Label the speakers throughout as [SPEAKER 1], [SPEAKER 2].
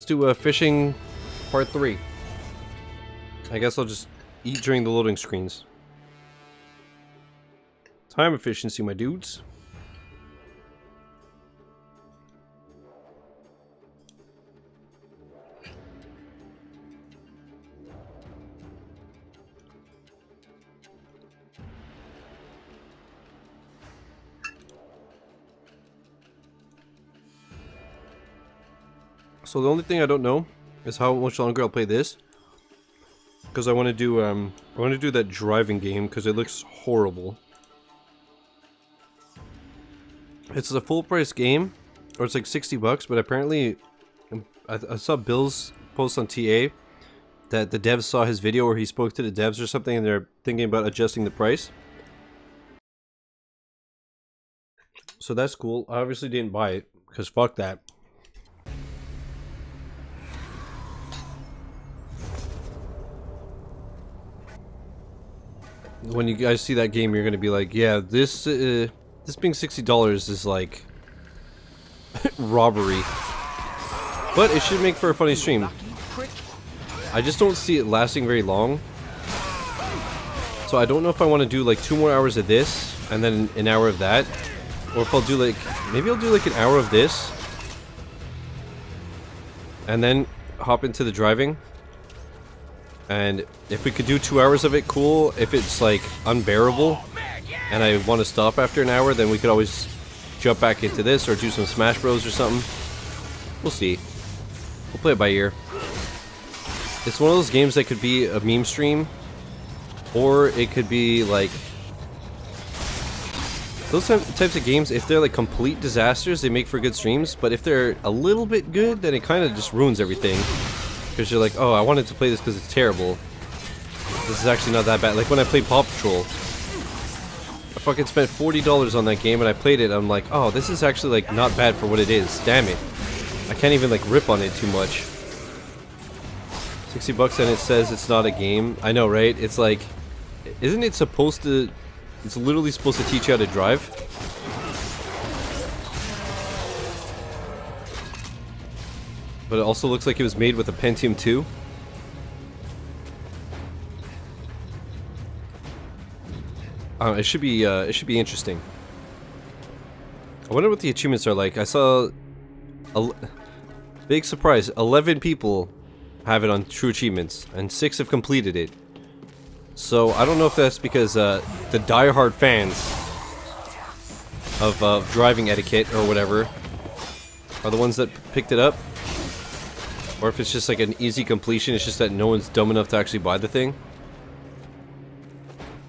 [SPEAKER 1] Let's do fishing part 3. I guess I'll just eat during the loading screens. Time efficiency, my dudes. So the only thing I don't know is how much longer I'll play this, because I want to do that driving game because it looks horrible. It's a full price game, or it's like $60, but apparently I saw Bill's post on TA that the devs saw his video where he spoke to the devs or something, and they're thinking about adjusting the price. So that's cool. I obviously didn't buy it because fuck that. When you guys see that game, you're gonna be like, yeah, this being $60 is like robbery. But it should make for a funny stream. I just don't see it lasting very long. So I don't know if I want to do like 2 more hours of this and then an hour of that, or if I'll do like, maybe I'll do like an hour of this and then hop into the driving. And if we could do 2 hours of it, cool. If it's like unbearable and I want to stop after an hour, then we could always jump back into this or do some Smash Bros or something. We'll see. We'll play it by ear. It's one of those games that could be a meme stream, or it could be like those types of games. If they're like complete disasters, they make for good streams, but if they're a little bit good, then it kind of just ruins everything. Because you're like, oh, I wanted to play this because it's terrible. This is actually not that bad. Like when I played Paw Patrol, I fucking spent $40 on that game and I played it. I'm like, oh, this is actually like not bad for what it is. Damn it. I can't even like rip on it too much. $60 and it says it's not a game. I know, right? It's like, isn't it supposed to, it's literally supposed to teach you how to drive? But it also looks like it was made with a Pentium 2. It should be interesting. I wonder what the achievements are like. I saw a big surprise. 11 people have it on True Achievements, and 6 have completed it. So I don't know if that's because the diehard fans of driving etiquette or whatever are the ones that picked it up. Or if it's just like an easy completion, it's just that no one's dumb enough to actually buy the thing.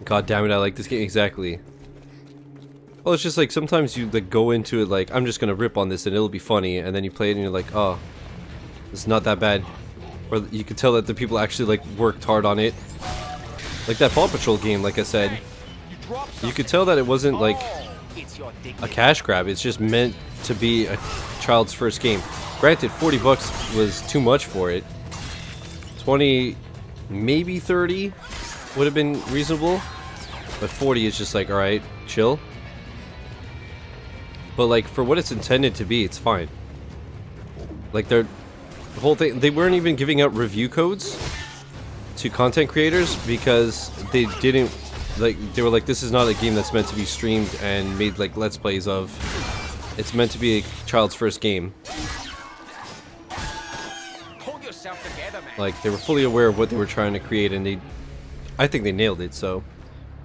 [SPEAKER 1] God damn it, I like this game. Exactly. Well, it's just like sometimes you like go into it like, I'm just gonna rip on this and it'll be funny, and then you play it and you're like, oh, it's not that bad. Or you could tell that the people actually like worked hard on it. Like that Paw Patrol game, like I said. You could tell that it wasn't like a cash grab, it's just meant to be a child's first game. Granted, $40 was too much for it. 20, maybe 30 would have been reasonable. But 40 is just like, alright, chill. But like, for what it's intended to be, it's fine. Like, the whole thing, they weren't even giving out review codes to content creators because they didn't, like, they were like, this is not a game that's meant to be streamed and made like Let's Plays of. It's meant to be a child's first game. Like, they were fully aware of what they were trying to create, and I think they nailed it, so.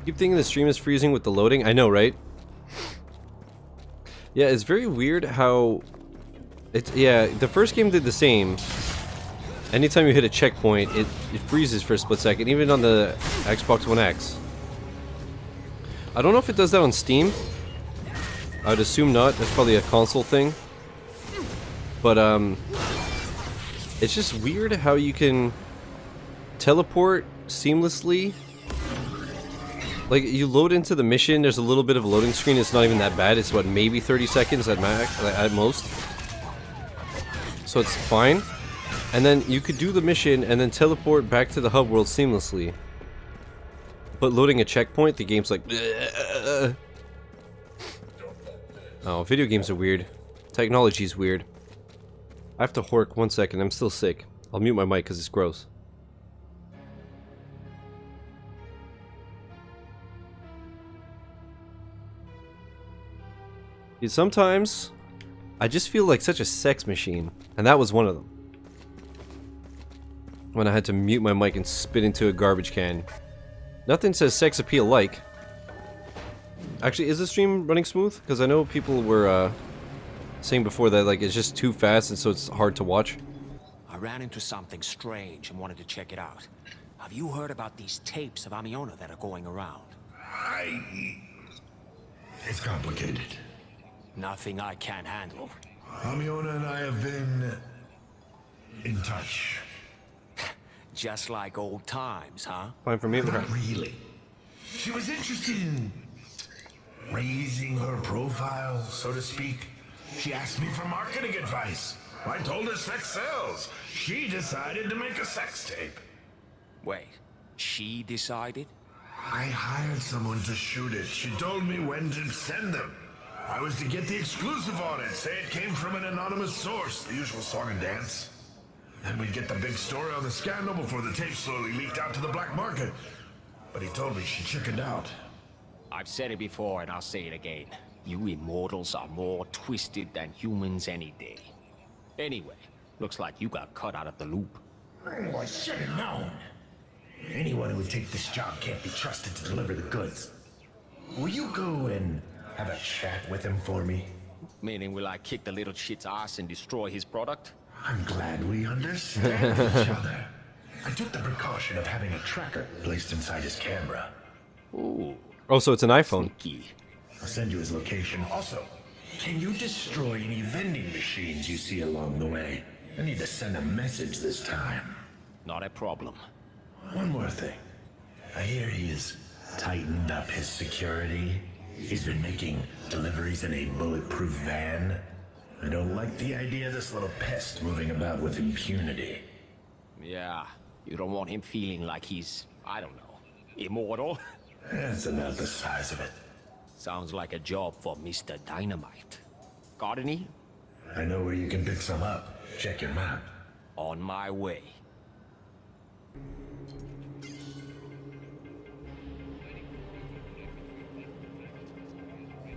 [SPEAKER 1] Keep thinking the stream is freezing with the loading. I know, right? Yeah, it's very weird how yeah, the first game did the same. Anytime you hit a checkpoint, it freezes for a split second, even on the Xbox One X. I don't know if it does that on Steam. I would assume not. That's probably a console thing. But, it's just weird how you can teleport seamlessly. Like, you load into the mission, there's a little bit of a loading screen, it's not even that bad, it's what, maybe 30 seconds at most. So it's fine. And then you could do the mission and then teleport back to the hub world seamlessly. But loading a checkpoint, the game's like... Oh, video games are weird. Technology's weird. I have to hork 1 second. I'm still sick. I'll mute my mic because it's gross. Sometimes I just feel like such a sex machine, and that was one of them. When I had to mute my mic and spit into a garbage can. Nothing says sex appeal like. Actually, is the stream running smooth? Because I know people were saying before that like it's just too fast and so it's hard to watch.
[SPEAKER 2] I ran into something strange and wanted to check it out. Have you heard about these tapes of Amiona that are going around?
[SPEAKER 3] It's complicated.
[SPEAKER 2] Nothing I can't handle.
[SPEAKER 3] Amiona and I have been in touch.
[SPEAKER 2] Just like old times, huh?
[SPEAKER 1] Fine for me.
[SPEAKER 3] Not really. She was interested in raising her profile, so to speak. She asked me for marketing advice. I told her sex sells. She decided to make a sex tape.
[SPEAKER 2] Wait, she decided?
[SPEAKER 3] I hired someone to shoot it. She told me when to send them. I was to get the exclusive on it, say it came from an anonymous source, the usual song and dance. Then we'd get the big story on the scandal before the tape slowly leaked out to the black market. But he told me she chickened out.
[SPEAKER 2] I've said it before and I'll say it again. You immortals are more twisted than humans any day. Anyway, looks like you got cut out of the loop.
[SPEAKER 3] Oh, I should have known. Anyone who would take this job can't be trusted to deliver the goods. Will you go and have a chat with him for me?
[SPEAKER 2] Meaning will I kick the little shit's ass and destroy his product?
[SPEAKER 3] I'm glad we understand each other. I took the precaution of having a tracker placed inside his camera.
[SPEAKER 2] Ooh.
[SPEAKER 1] Oh, so it's an iPhone.
[SPEAKER 2] Sneaky.
[SPEAKER 3] I'll send you his location. Also, can you destroy any vending machines you see along the way? I need to send a message this time.
[SPEAKER 2] Not a problem.
[SPEAKER 3] One more thing. I hear he's tightened up his security. He's been making deliveries in a bulletproof van. I don't like the idea of this little pest moving about with impunity.
[SPEAKER 2] Yeah, you don't want him feeling like he's, I don't know, immortal?
[SPEAKER 3] That's about the size of it.
[SPEAKER 2] Sounds like a job for Mr. Dynamite. Got any?
[SPEAKER 3] I know where you can pick some up. Check your map.
[SPEAKER 2] On my way.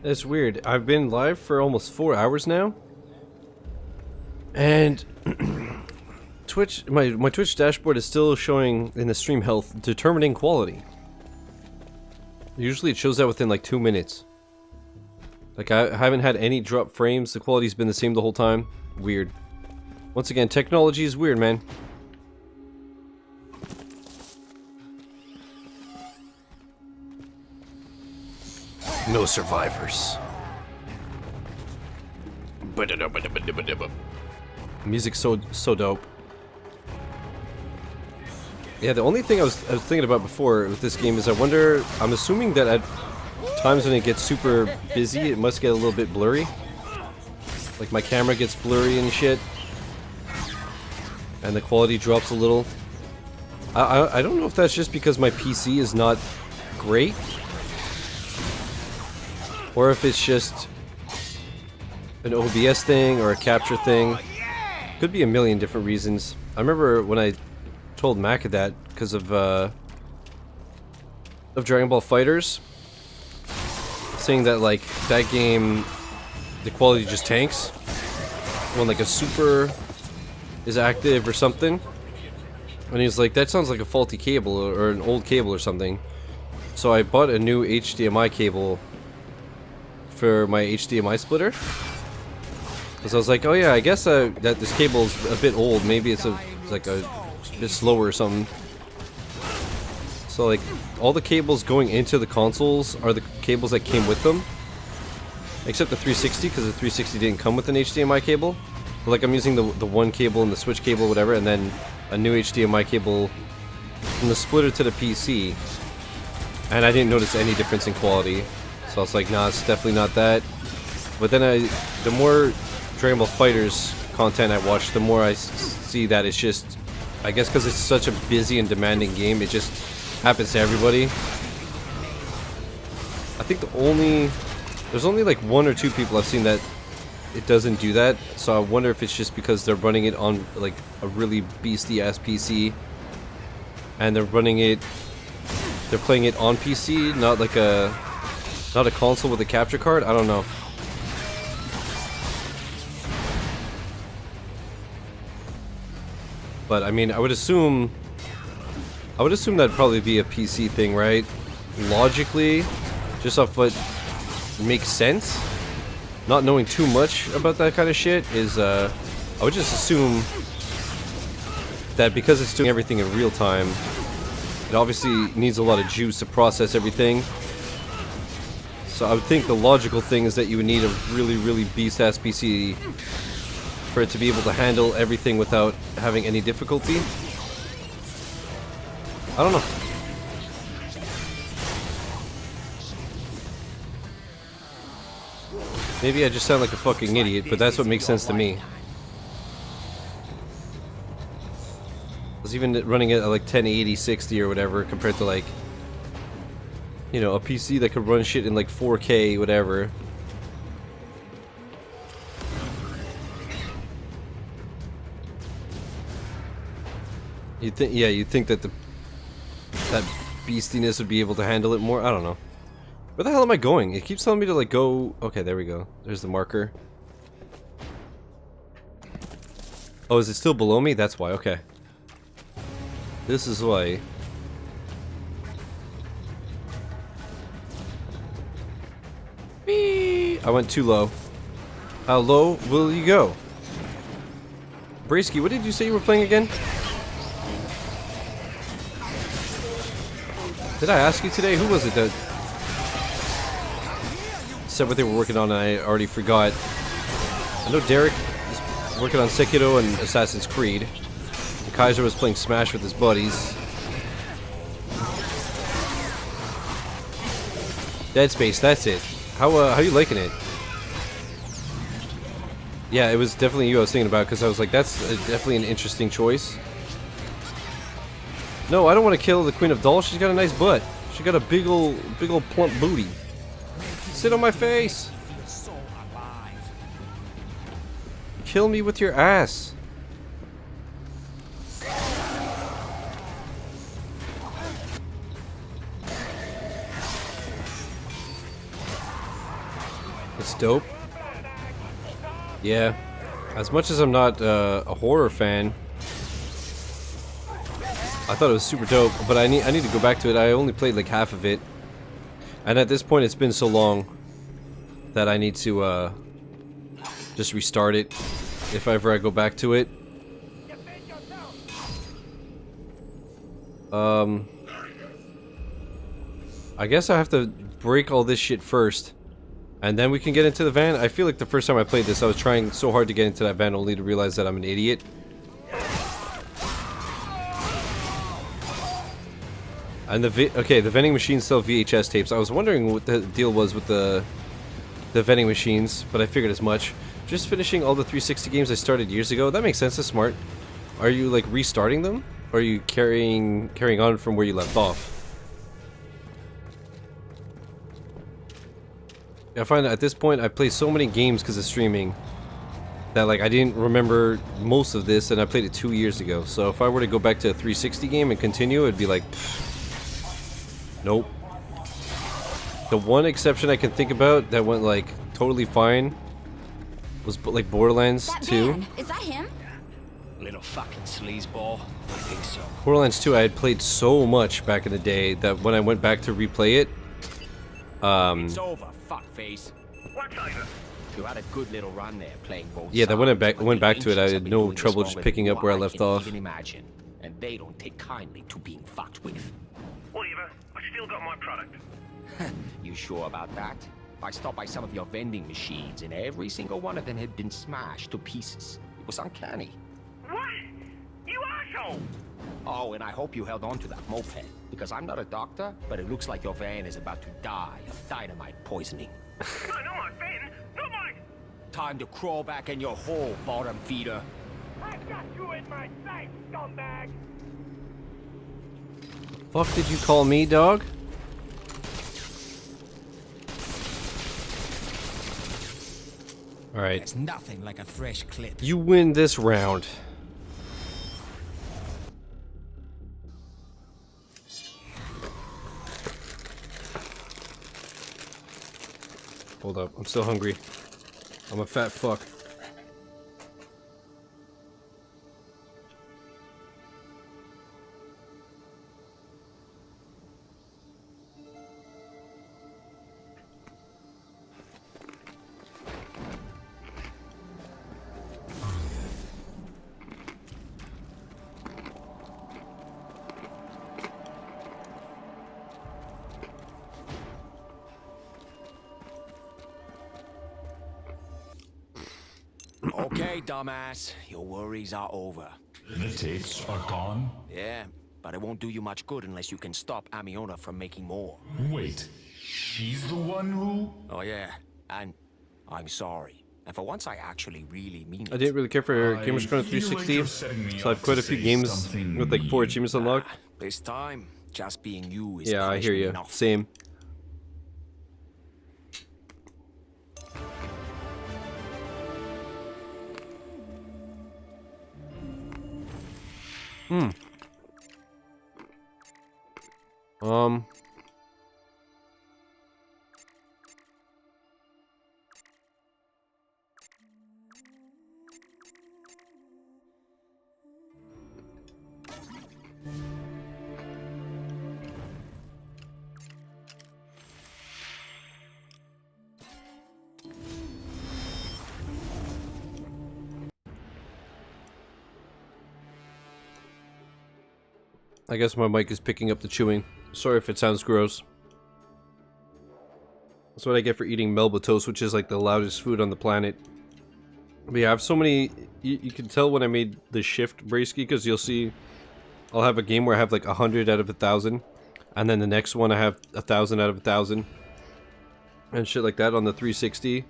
[SPEAKER 1] That's weird. I've been live for almost 4 hours now. And Twitch, my Twitch dashboard is still showing in the stream health determining quality. Usually it shows that within like 2 minutes. Like I haven't had any drop frames. The quality's been the same the whole time. Weird. Once again, technology is weird, man. No survivors. Music's so dope. Yeah, the only thing I was thinking about before with this game is I'm assuming that at times when it gets super busy, it must get a little bit blurry. Like my camera gets blurry and shit. And the quality drops a little. I don't know if that's just because my PC is not great. Or if it's just an OBS thing or a capture thing. Could be a million different reasons. I remember when I told Mac that because of Dragon Ball FighterZ, saying that like that game, the quality just tanks when like a super is active or something. And he's like, that sounds like a faulty cable or an old cable or something. So I bought a new HDMI cable for my HDMI splitter. Because I was like, oh yeah, I guess that this cable's a bit old. Maybe it's like a bit slower or something. So like, all the cables going into the consoles are the cables that came with them. Except the 360, because the 360 didn't come with an HDMI cable. But like I'm using the one cable and the switch cable, whatever, and then a new HDMI cable from the splitter to the PC. And I didn't notice any difference in quality. So I was like, nah, it's definitely not that. But then the more Dragon Ball FighterZ content I watch, the more I see that it's just, I guess because it's such a busy and demanding game, it just happens to everybody. I think there's only like 1 or 2 people I've seen that it doesn't do that. So I wonder if it's just because they're running it on like a really beastie ass PC, and they're playing it on PC, not a console with a capture card. I don't know. But I mean, I would assume that'd probably be a PC thing, right? Logically, just off what makes sense, not knowing too much about that kind of shit is, I would just assume that because it's doing everything in real time, it obviously needs a lot of juice to process everything. So I would think the logical thing is that you would need a really, really beast-ass PC for it to be able to handle everything without having any difficulty. I don't know. Maybe I just sound like a fucking idiot, but that's what makes sense to me. I was even running it at like 1080, 60 or whatever, compared to like, you know, a PC that could run shit in like 4K, whatever. You'd think that that beastiness would be able to handle it more. I don't know. Where the hell am I going? It keeps telling me to like go. Okay, there we go. There's the marker. Oh, is it still below me? That's why. Okay. This is why. Whee! I went too low. How low will you go? Bracey, what did you say you were playing again? Did I ask you today? Who was it that said what they were working on and I already forgot? I know Derek is working on Sekiro and Assassin's Creed. And Kaiser was playing Smash with his buddies. Dead Space, that's it. How you liking it? Yeah, it was definitely you I was thinking about, because I was like, that's definitely an interesting choice. No, I don't want to kill the Queen of Dolls. She's got a nice butt. She got a big ol' plump booty. Sit on my face. Kill me with your ass. It's dope. Yeah. As much as I'm not a horror fan, I thought it was super dope, but I need to go back to it. I only played like half of it, and at this point it's been so long that I need to just restart it if ever I go back to it. I guess I have to break all this shit first, and then we can get into the van. I feel like the first time I played this, I was trying so hard to get into that van only to realize that I'm an idiot. And the vending machines sell VHS tapes. I was wondering what the deal was with the vending machines, but I figured as much. Just finishing all the 360 games I started years ago. That makes sense. That's smart. Are you like restarting them, or are you carrying on from where you left off? I find that at this point I play so many games because of streaming that like I didn't remember most of this, and I played it 2 years ago. So if I were to go back to a 360 game and continue, it'd be like, pfft. Nope. The one exception I can think about that went like totally fine was like Borderlands 2.
[SPEAKER 4] Man, is that him?
[SPEAKER 2] Little fucking sleazeball. I think so.
[SPEAKER 1] Borderlands 2 I had played so much back in the day that when I went back to replay it,
[SPEAKER 2] It's over, fuckface. What's over? You had a good little run there playing both
[SPEAKER 1] yeah, that when I
[SPEAKER 2] sides, but
[SPEAKER 1] went
[SPEAKER 2] the
[SPEAKER 1] back to it, I
[SPEAKER 2] ancients
[SPEAKER 1] had
[SPEAKER 2] have been
[SPEAKER 1] no
[SPEAKER 2] doing this
[SPEAKER 1] trouble just
[SPEAKER 2] longer
[SPEAKER 1] picking
[SPEAKER 2] than
[SPEAKER 1] up where I
[SPEAKER 2] you
[SPEAKER 1] left
[SPEAKER 2] can
[SPEAKER 1] off.
[SPEAKER 2] even imagine, and they don't take kindly to being fucked with.
[SPEAKER 5] Whatever, I still got my product.
[SPEAKER 2] You sure about that? I stopped by some of your vending machines, and every single one of them had been smashed to pieces. It was uncanny.
[SPEAKER 5] What? You asshole!
[SPEAKER 2] Oh, and I hope you held on to that moped, because I'm not a doctor, but it looks like your van is about to die of dynamite poisoning.
[SPEAKER 5] No, not my Ben! Not my...
[SPEAKER 2] Time to crawl back in your hole, bottom feeder.
[SPEAKER 5] I got you in my sight, scumbag!
[SPEAKER 1] Fuck did you call me, dog? Alright.
[SPEAKER 2] There's nothing like a fresh clip.
[SPEAKER 1] You win this round. Hold up, I'm still hungry. I'm a fat fuck.
[SPEAKER 2] Okay, dumbass. Your worries are over.
[SPEAKER 4] The tapes are gone?
[SPEAKER 2] Yeah, but it won't do you much good unless you can stop Amiona from making more.
[SPEAKER 4] Wait, she's the one who...
[SPEAKER 2] Oh yeah, and I'm sorry. And for once I actually really mean it.
[SPEAKER 1] I didn't really care for Gamerscore on
[SPEAKER 4] feel like
[SPEAKER 1] 360,
[SPEAKER 4] you're setting me
[SPEAKER 1] so I have
[SPEAKER 4] up
[SPEAKER 1] quite
[SPEAKER 4] to
[SPEAKER 1] a few
[SPEAKER 4] say
[SPEAKER 1] games
[SPEAKER 4] something
[SPEAKER 1] with like 4 achievements unlocked.
[SPEAKER 2] This time, just being you is
[SPEAKER 1] Yeah, I hear
[SPEAKER 2] punishment
[SPEAKER 1] you.
[SPEAKER 2] enough.
[SPEAKER 1] Same. Um. I guess my mic is picking up the chewing. Sorry if it sounds gross. That's what I get for eating Melba toast, which is like the loudest food on the planet. But yeah, I have so many... You can tell when I made the shift Braysky, because you'll see... I'll have a game where I have like 100 out of 1,000. And then the next one I have 1,000 out of 1,000. And shit like that on the 360.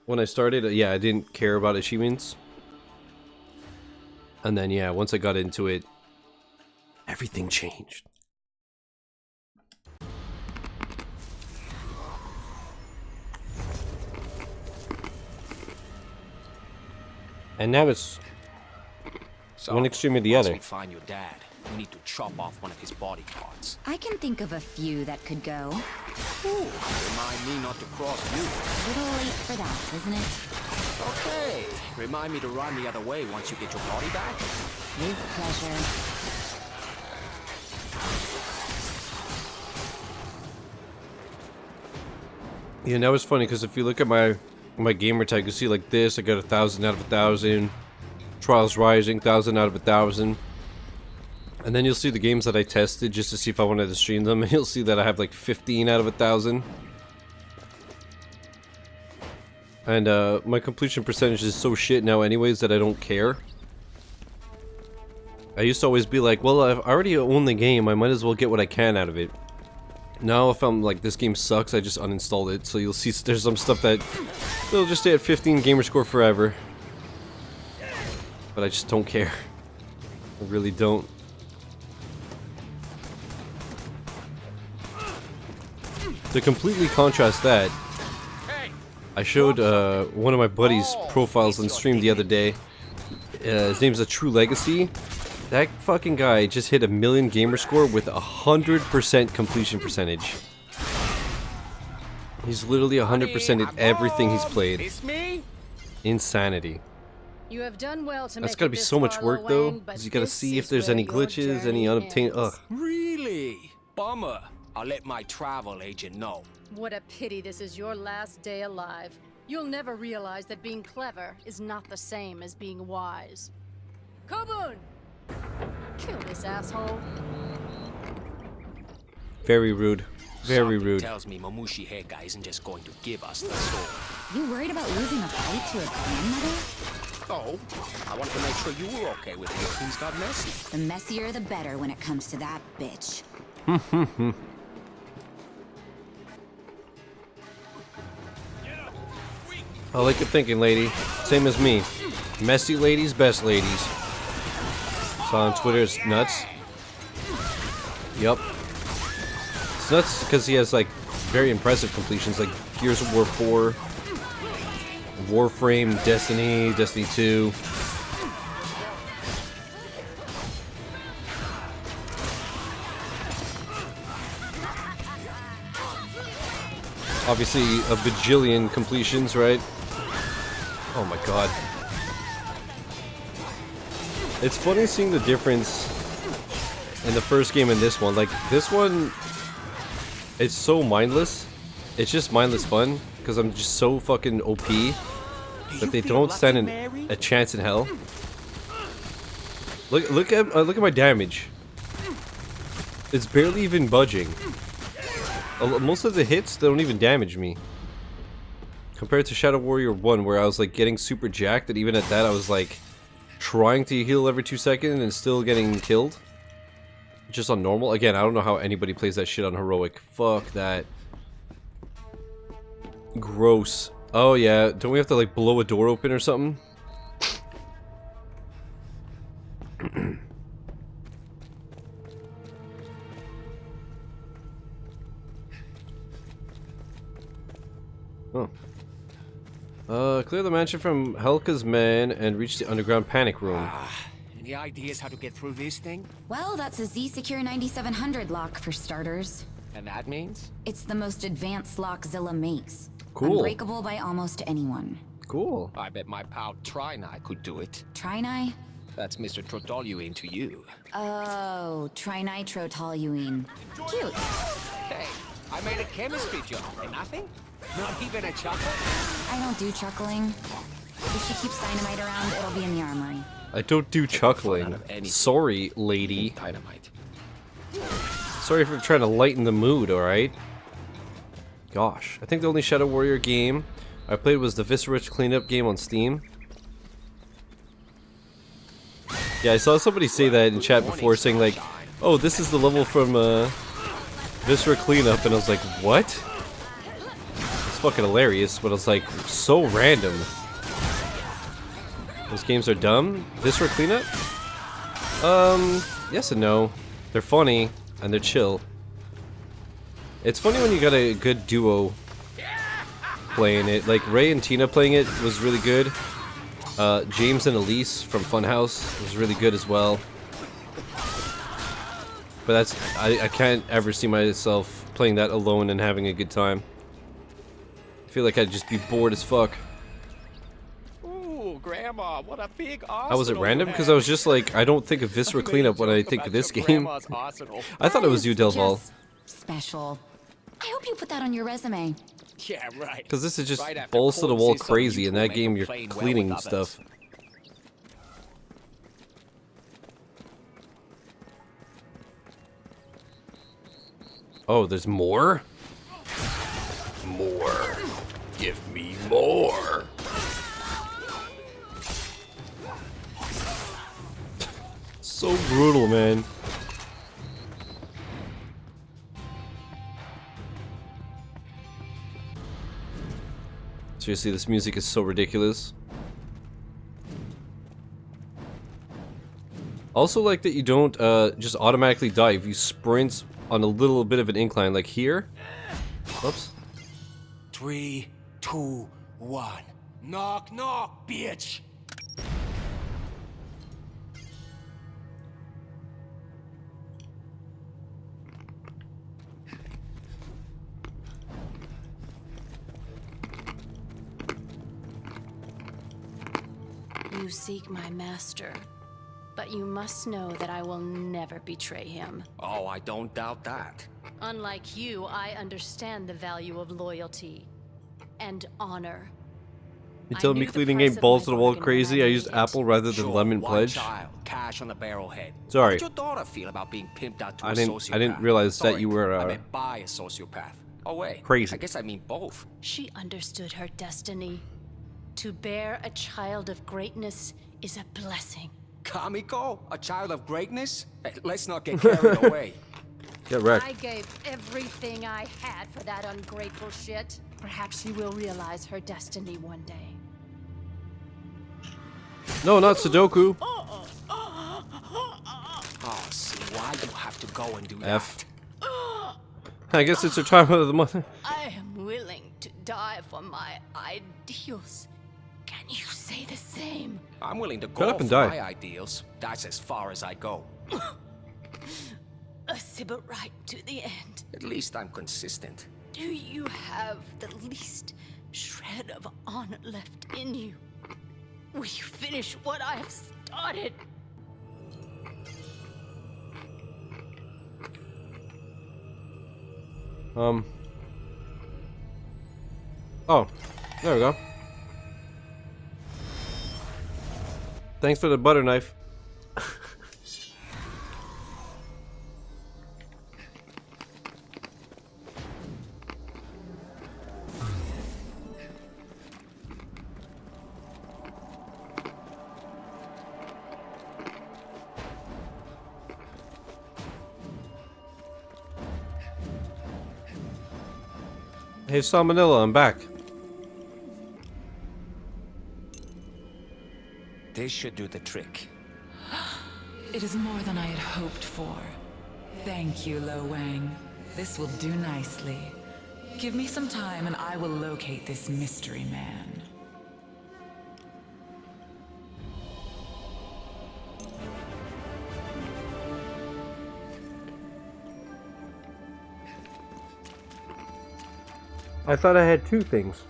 [SPEAKER 1] When I started, yeah, I didn't care about achievements. And then yeah, once I got into it, everything changed. And now it's
[SPEAKER 2] So,
[SPEAKER 1] one extreme or the
[SPEAKER 2] once
[SPEAKER 1] other.
[SPEAKER 2] we find your dad, we need to chop off one of his body parts.
[SPEAKER 6] I can think of a few that could go.
[SPEAKER 2] Remind me not to cross you.
[SPEAKER 6] Little late for that, isn't it?
[SPEAKER 2] Okay. Remind me to run the other way once you get your body back.
[SPEAKER 6] With pleasure.
[SPEAKER 1] Yeah, that was funny because if you look at my gamer tag, you see like this. I got 1,000 out of 1,000. Trials Rising, 1,000 out of 1,000. And then you'll see the games that I tested just to see if I wanted to stream them, and you'll see that I have like 15 out of 1,000. And my completion percentage is so shit now anyways that I don't care. I used to always be like, well, I already own the game, I might as well get what I can out of it. Now if I'm like, this game sucks, I just uninstalled it, so you'll see there's some stuff that will just stay at 15 Gamerscore forever. But I just don't care. I really don't. To completely contrast that, I showed one of my buddy's profiles on stream the other day. His name's A True Legacy. That fucking guy just hit 1,000,000 Gamerscore with 100% completion percentage. He's literally 100% in everything he's played.
[SPEAKER 2] It's me?
[SPEAKER 1] Insanity.
[SPEAKER 7] You have done well to
[SPEAKER 1] That's
[SPEAKER 7] make
[SPEAKER 1] gotta
[SPEAKER 7] it
[SPEAKER 1] be
[SPEAKER 7] this
[SPEAKER 1] so much
[SPEAKER 7] far,
[SPEAKER 1] work though,
[SPEAKER 7] Lorraine, but
[SPEAKER 1] because you gotta
[SPEAKER 7] this
[SPEAKER 1] see if
[SPEAKER 7] is
[SPEAKER 1] there's
[SPEAKER 7] where
[SPEAKER 1] any
[SPEAKER 7] your
[SPEAKER 1] glitches, any
[SPEAKER 7] journey
[SPEAKER 1] unobtained.
[SPEAKER 7] ends.
[SPEAKER 1] Ugh.
[SPEAKER 2] Really? Bummer. I'll let my travel agent know.
[SPEAKER 7] What a pity this is your last day alive. You'll never realize that being clever is not the same as being wise. Kobun! Kill this asshole.
[SPEAKER 1] Very rude. Very
[SPEAKER 2] Something
[SPEAKER 1] rude.
[SPEAKER 2] tells me Mamushi Heka isn't just going to give us the sword.
[SPEAKER 6] You worried about losing a fight to a grandmother?
[SPEAKER 2] Oh, I wanted to make sure you were okay with it if things got messy.
[SPEAKER 6] The messier the better when it comes to that bitch.
[SPEAKER 1] I like your thinking, lady. Same as me. Messy ladies, best ladies. Saw on Twitter, it's nuts. Yup. It's nuts because he has like very impressive completions, like Gears of War 4, Warframe, Destiny, Destiny 2. Obviously, a bajillion completions, right? Oh my god. It's funny seeing the difference in the first game and this one. Like, this one, it's so mindless. It's just mindless fun, because I'm just so fucking OP that they don't stand a chance in hell. Look at my damage. It's barely even budging. Most of the hits don't even damage me. Compared to Shadow Warrior 1, where I was like getting super jacked, and even at that I was like trying to heal every 2 seconds and still getting killed. Just on normal. Again, I don't know how anybody plays that shit on heroic. Fuck that. Gross. Oh yeah, don't we have to like blow a door open or something? Clear the mansion from Helka's men and reach the underground panic room.
[SPEAKER 2] Any ideas how to get through this thing?
[SPEAKER 6] Well, that's a Z-Secure 9700 lock for starters.
[SPEAKER 2] And that means?
[SPEAKER 6] It's the most advanced lock Zilla makes.
[SPEAKER 1] Cool.
[SPEAKER 6] Unbreakable by almost anyone.
[SPEAKER 1] Cool.
[SPEAKER 2] I bet my pal Trinai could do it.
[SPEAKER 6] Trinai?
[SPEAKER 2] That's Mr. Trotoluene to you.
[SPEAKER 6] Oh, trinitrotoluene. Cute.
[SPEAKER 2] Hey, I made a chemistry job and nothing? Not even a chuckle?
[SPEAKER 6] I don't do chuckling. If she keeps dynamite around, it'll be in the armory.
[SPEAKER 1] I don't do chuckling. Sorry, lady.
[SPEAKER 2] Dynamite.
[SPEAKER 1] Sorry for trying to lighten the mood, alright? Gosh. I think the only Shadow Warrior game I played was the Viscera cleanup game on Steam. Yeah, I saw somebody say that in chat before, saying like, oh, this is the level from Viscera cleanup, and I was like, what? It's fucking hilarious, but I was like, so random. Those games are dumb? Viscera cleanup? Yes and no. They're funny, and they're chill. It's funny when you got a good duo playing it. Like, Ray and Tina playing it was really good. James and Elise from Funhouse was really good as well. But that's... I can't ever see myself playing that alone and having a good time. I feel like I'd just be bored as fuck.
[SPEAKER 2] Ooh, Grandma, what a big arsenal.
[SPEAKER 1] How was it random? Because I was just like, I don't think of Viscera cleanup when I think of this game. I thought it was you, Delval.
[SPEAKER 6] Special. I hope you put that on your resume.
[SPEAKER 2] Yeah, right.
[SPEAKER 1] Because this is just
[SPEAKER 2] Right after
[SPEAKER 1] balls to the wall
[SPEAKER 2] Cold sees
[SPEAKER 1] crazy. In
[SPEAKER 2] something
[SPEAKER 1] that
[SPEAKER 2] you
[SPEAKER 1] game,
[SPEAKER 2] make
[SPEAKER 1] you're
[SPEAKER 2] playing well
[SPEAKER 1] cleaning
[SPEAKER 2] with others.
[SPEAKER 1] stuff. Oh, there's more? More. Give me more. So brutal, man. Seriously, this music is so ridiculous. Also like that you don't just automatically dive. You sprint on a little bit of an incline, like here. Oops.
[SPEAKER 2] 3, 2, 1. Knock, knock, bitch.
[SPEAKER 7] You seek my master, but you must know that I will never betray him.
[SPEAKER 2] Oh, I don't doubt that.
[SPEAKER 7] Unlike you, I understand the value of loyalty and honor.
[SPEAKER 1] You
[SPEAKER 7] I
[SPEAKER 1] telling me
[SPEAKER 7] knew the
[SPEAKER 1] cleaning
[SPEAKER 7] price
[SPEAKER 1] ain't
[SPEAKER 7] of
[SPEAKER 1] balls
[SPEAKER 7] my
[SPEAKER 1] to the wall
[SPEAKER 7] bargain when
[SPEAKER 1] crazy?
[SPEAKER 7] I
[SPEAKER 1] I used
[SPEAKER 7] made it.
[SPEAKER 1] apple rather than
[SPEAKER 2] Sure,
[SPEAKER 1] lemon
[SPEAKER 2] one
[SPEAKER 1] pledge.
[SPEAKER 2] child, cash on the barrelhead.
[SPEAKER 1] Sorry.
[SPEAKER 2] How did your daughter feel about being pimped out to
[SPEAKER 1] I
[SPEAKER 2] a
[SPEAKER 1] didn't-
[SPEAKER 2] sociopath?
[SPEAKER 1] I didn't realize that
[SPEAKER 2] Sorry,
[SPEAKER 1] you were,
[SPEAKER 2] I meant by a sociopath. Oh wait.
[SPEAKER 1] Crazy.
[SPEAKER 2] I guess I mean both.
[SPEAKER 7] She understood her destiny. To bear a child of greatness is a blessing.
[SPEAKER 2] Kamiko, a child of greatness? Hey, let's not get carried away.
[SPEAKER 1] Get wrecked.
[SPEAKER 7] I gave everything I had for that ungrateful shit. Perhaps she will realize her destiny one day.
[SPEAKER 1] No, not Sudoku.
[SPEAKER 2] Oh, see, why you have to go and do
[SPEAKER 1] F.
[SPEAKER 2] that?
[SPEAKER 1] I guess it's her time of the month.
[SPEAKER 7] I am willing to die for my ideals. say the same.
[SPEAKER 2] I'm willing to
[SPEAKER 1] Shut
[SPEAKER 2] go
[SPEAKER 1] up
[SPEAKER 2] for
[SPEAKER 1] and die.
[SPEAKER 2] my ideals. That's as far as I go.
[SPEAKER 7] A Sybil right to the end.
[SPEAKER 2] At least I'm consistent.
[SPEAKER 7] Do you have the least shred of honor left in you? Will you finish what I have started?
[SPEAKER 1] Oh, there we go. Thanks for the butter knife. Hey, Salmonella, I'm back.
[SPEAKER 2] This should do the trick.
[SPEAKER 8] It is more than I had hoped for. Thank you, Lo Wang. This will do nicely. Give me some time and I will locate this mystery man.
[SPEAKER 1] I thought I had two things.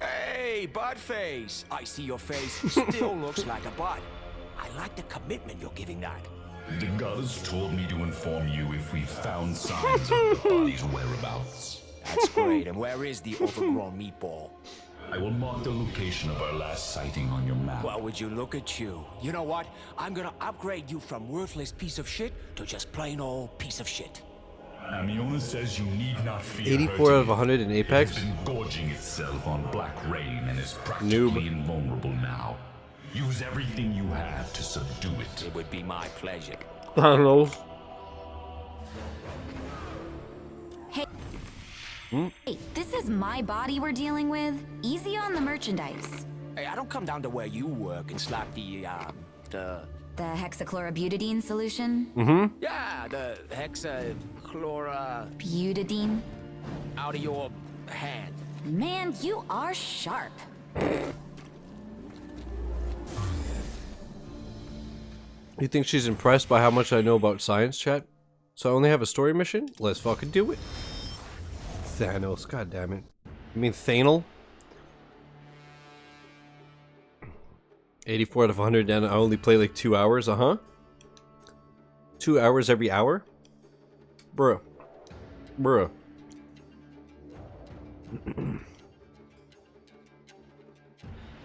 [SPEAKER 2] Hey, Budface! I see your face still looks like a bud. I like the commitment you're giving that.
[SPEAKER 4] The goddess told me to inform you if we found signs of the body's whereabouts.
[SPEAKER 2] That's great. And where is the overgrown meatball?
[SPEAKER 4] I will mark the location of our last sighting on your map.
[SPEAKER 2] Well, would you look at you? You know what? I'm gonna upgrade you from worthless piece of shit to just plain old piece of shit.
[SPEAKER 4] Amiona says you need not fear
[SPEAKER 1] 84
[SPEAKER 4] hurting
[SPEAKER 1] out of 100 in
[SPEAKER 4] it.
[SPEAKER 1] Apex.
[SPEAKER 4] It has been gorging itself on Black Rain and is practically
[SPEAKER 1] Noob.
[SPEAKER 4] invulnerable now. Use everything you have to subdue it.
[SPEAKER 2] It would be my pleasure.
[SPEAKER 1] I don't know.
[SPEAKER 6] Hey, this is my body we're dealing with. Easy on the merchandise.
[SPEAKER 2] Hey, I don't come down to where you work and slap the
[SPEAKER 6] The hexachlorobutadiene solution?
[SPEAKER 2] yeah, the hexachlora
[SPEAKER 6] Butadiene?
[SPEAKER 2] out of your hand.
[SPEAKER 6] Man, you are sharp.
[SPEAKER 1] You think she's impressed by how much I know about science, chat? So I only have a story mission? Let's fucking do it. Thanos, god damn it. You mean Thanel? 84 out of 100 and I only play like 2 hours, 2 hours every hour? Bruh. Bruh.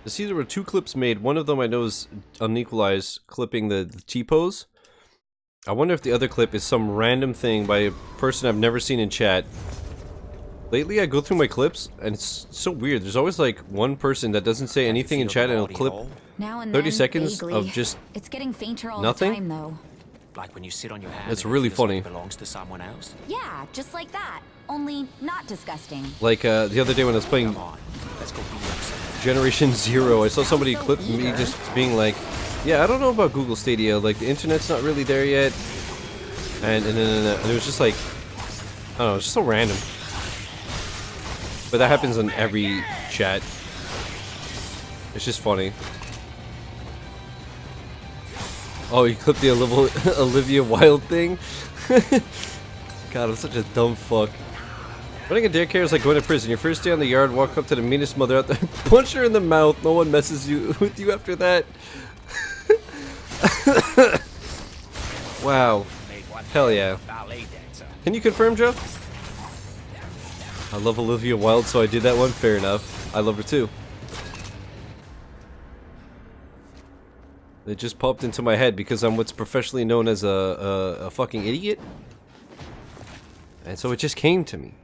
[SPEAKER 1] I see there were 2 clips made. One of them I know is unequalized, clipping the T-pose. I wonder if the other clip is some random thing by a person I've never seen in chat. Lately I go through my clips and it's so weird. There's always like one person that doesn't say anything in chat and it'll clip
[SPEAKER 6] Now and
[SPEAKER 1] 30
[SPEAKER 6] then,
[SPEAKER 1] seconds
[SPEAKER 6] vaguely.
[SPEAKER 1] of just
[SPEAKER 6] It's getting fainter all
[SPEAKER 1] nothing?
[SPEAKER 6] the time, though.
[SPEAKER 2] Like when you sit on your hand.
[SPEAKER 1] It's
[SPEAKER 2] and it
[SPEAKER 1] really
[SPEAKER 2] feels like
[SPEAKER 1] funny.
[SPEAKER 2] it belongs to someone else.
[SPEAKER 6] Yeah, just like that. Only not disgusting.
[SPEAKER 1] like the other day when I was playing
[SPEAKER 2] Come on, let's go beat up some.
[SPEAKER 1] Generation Zero, I saw somebody clip me just being like, yeah, I don't know about Google Stadia, like the internet's not really there yet. And it was just like, I don't know, it's just so random. But that happens in every chat. It's just funny. Oh, you clipped the Olivia Wilde thing? God, I'm such a dumb fuck. Running a daycare is like going to prison. Your first day on the yard, walk up to the meanest mother out there, punch her in the mouth. No one messes with you after that. Wow. Hell yeah.
[SPEAKER 2] Ballet dancer.
[SPEAKER 1] Can you confirm, Joe? I love Olivia Wilde, so I did that one. Fair enough. I love her too. It just popped into my head because I'm what's professionally known as a fucking idiot. And so it just came to me.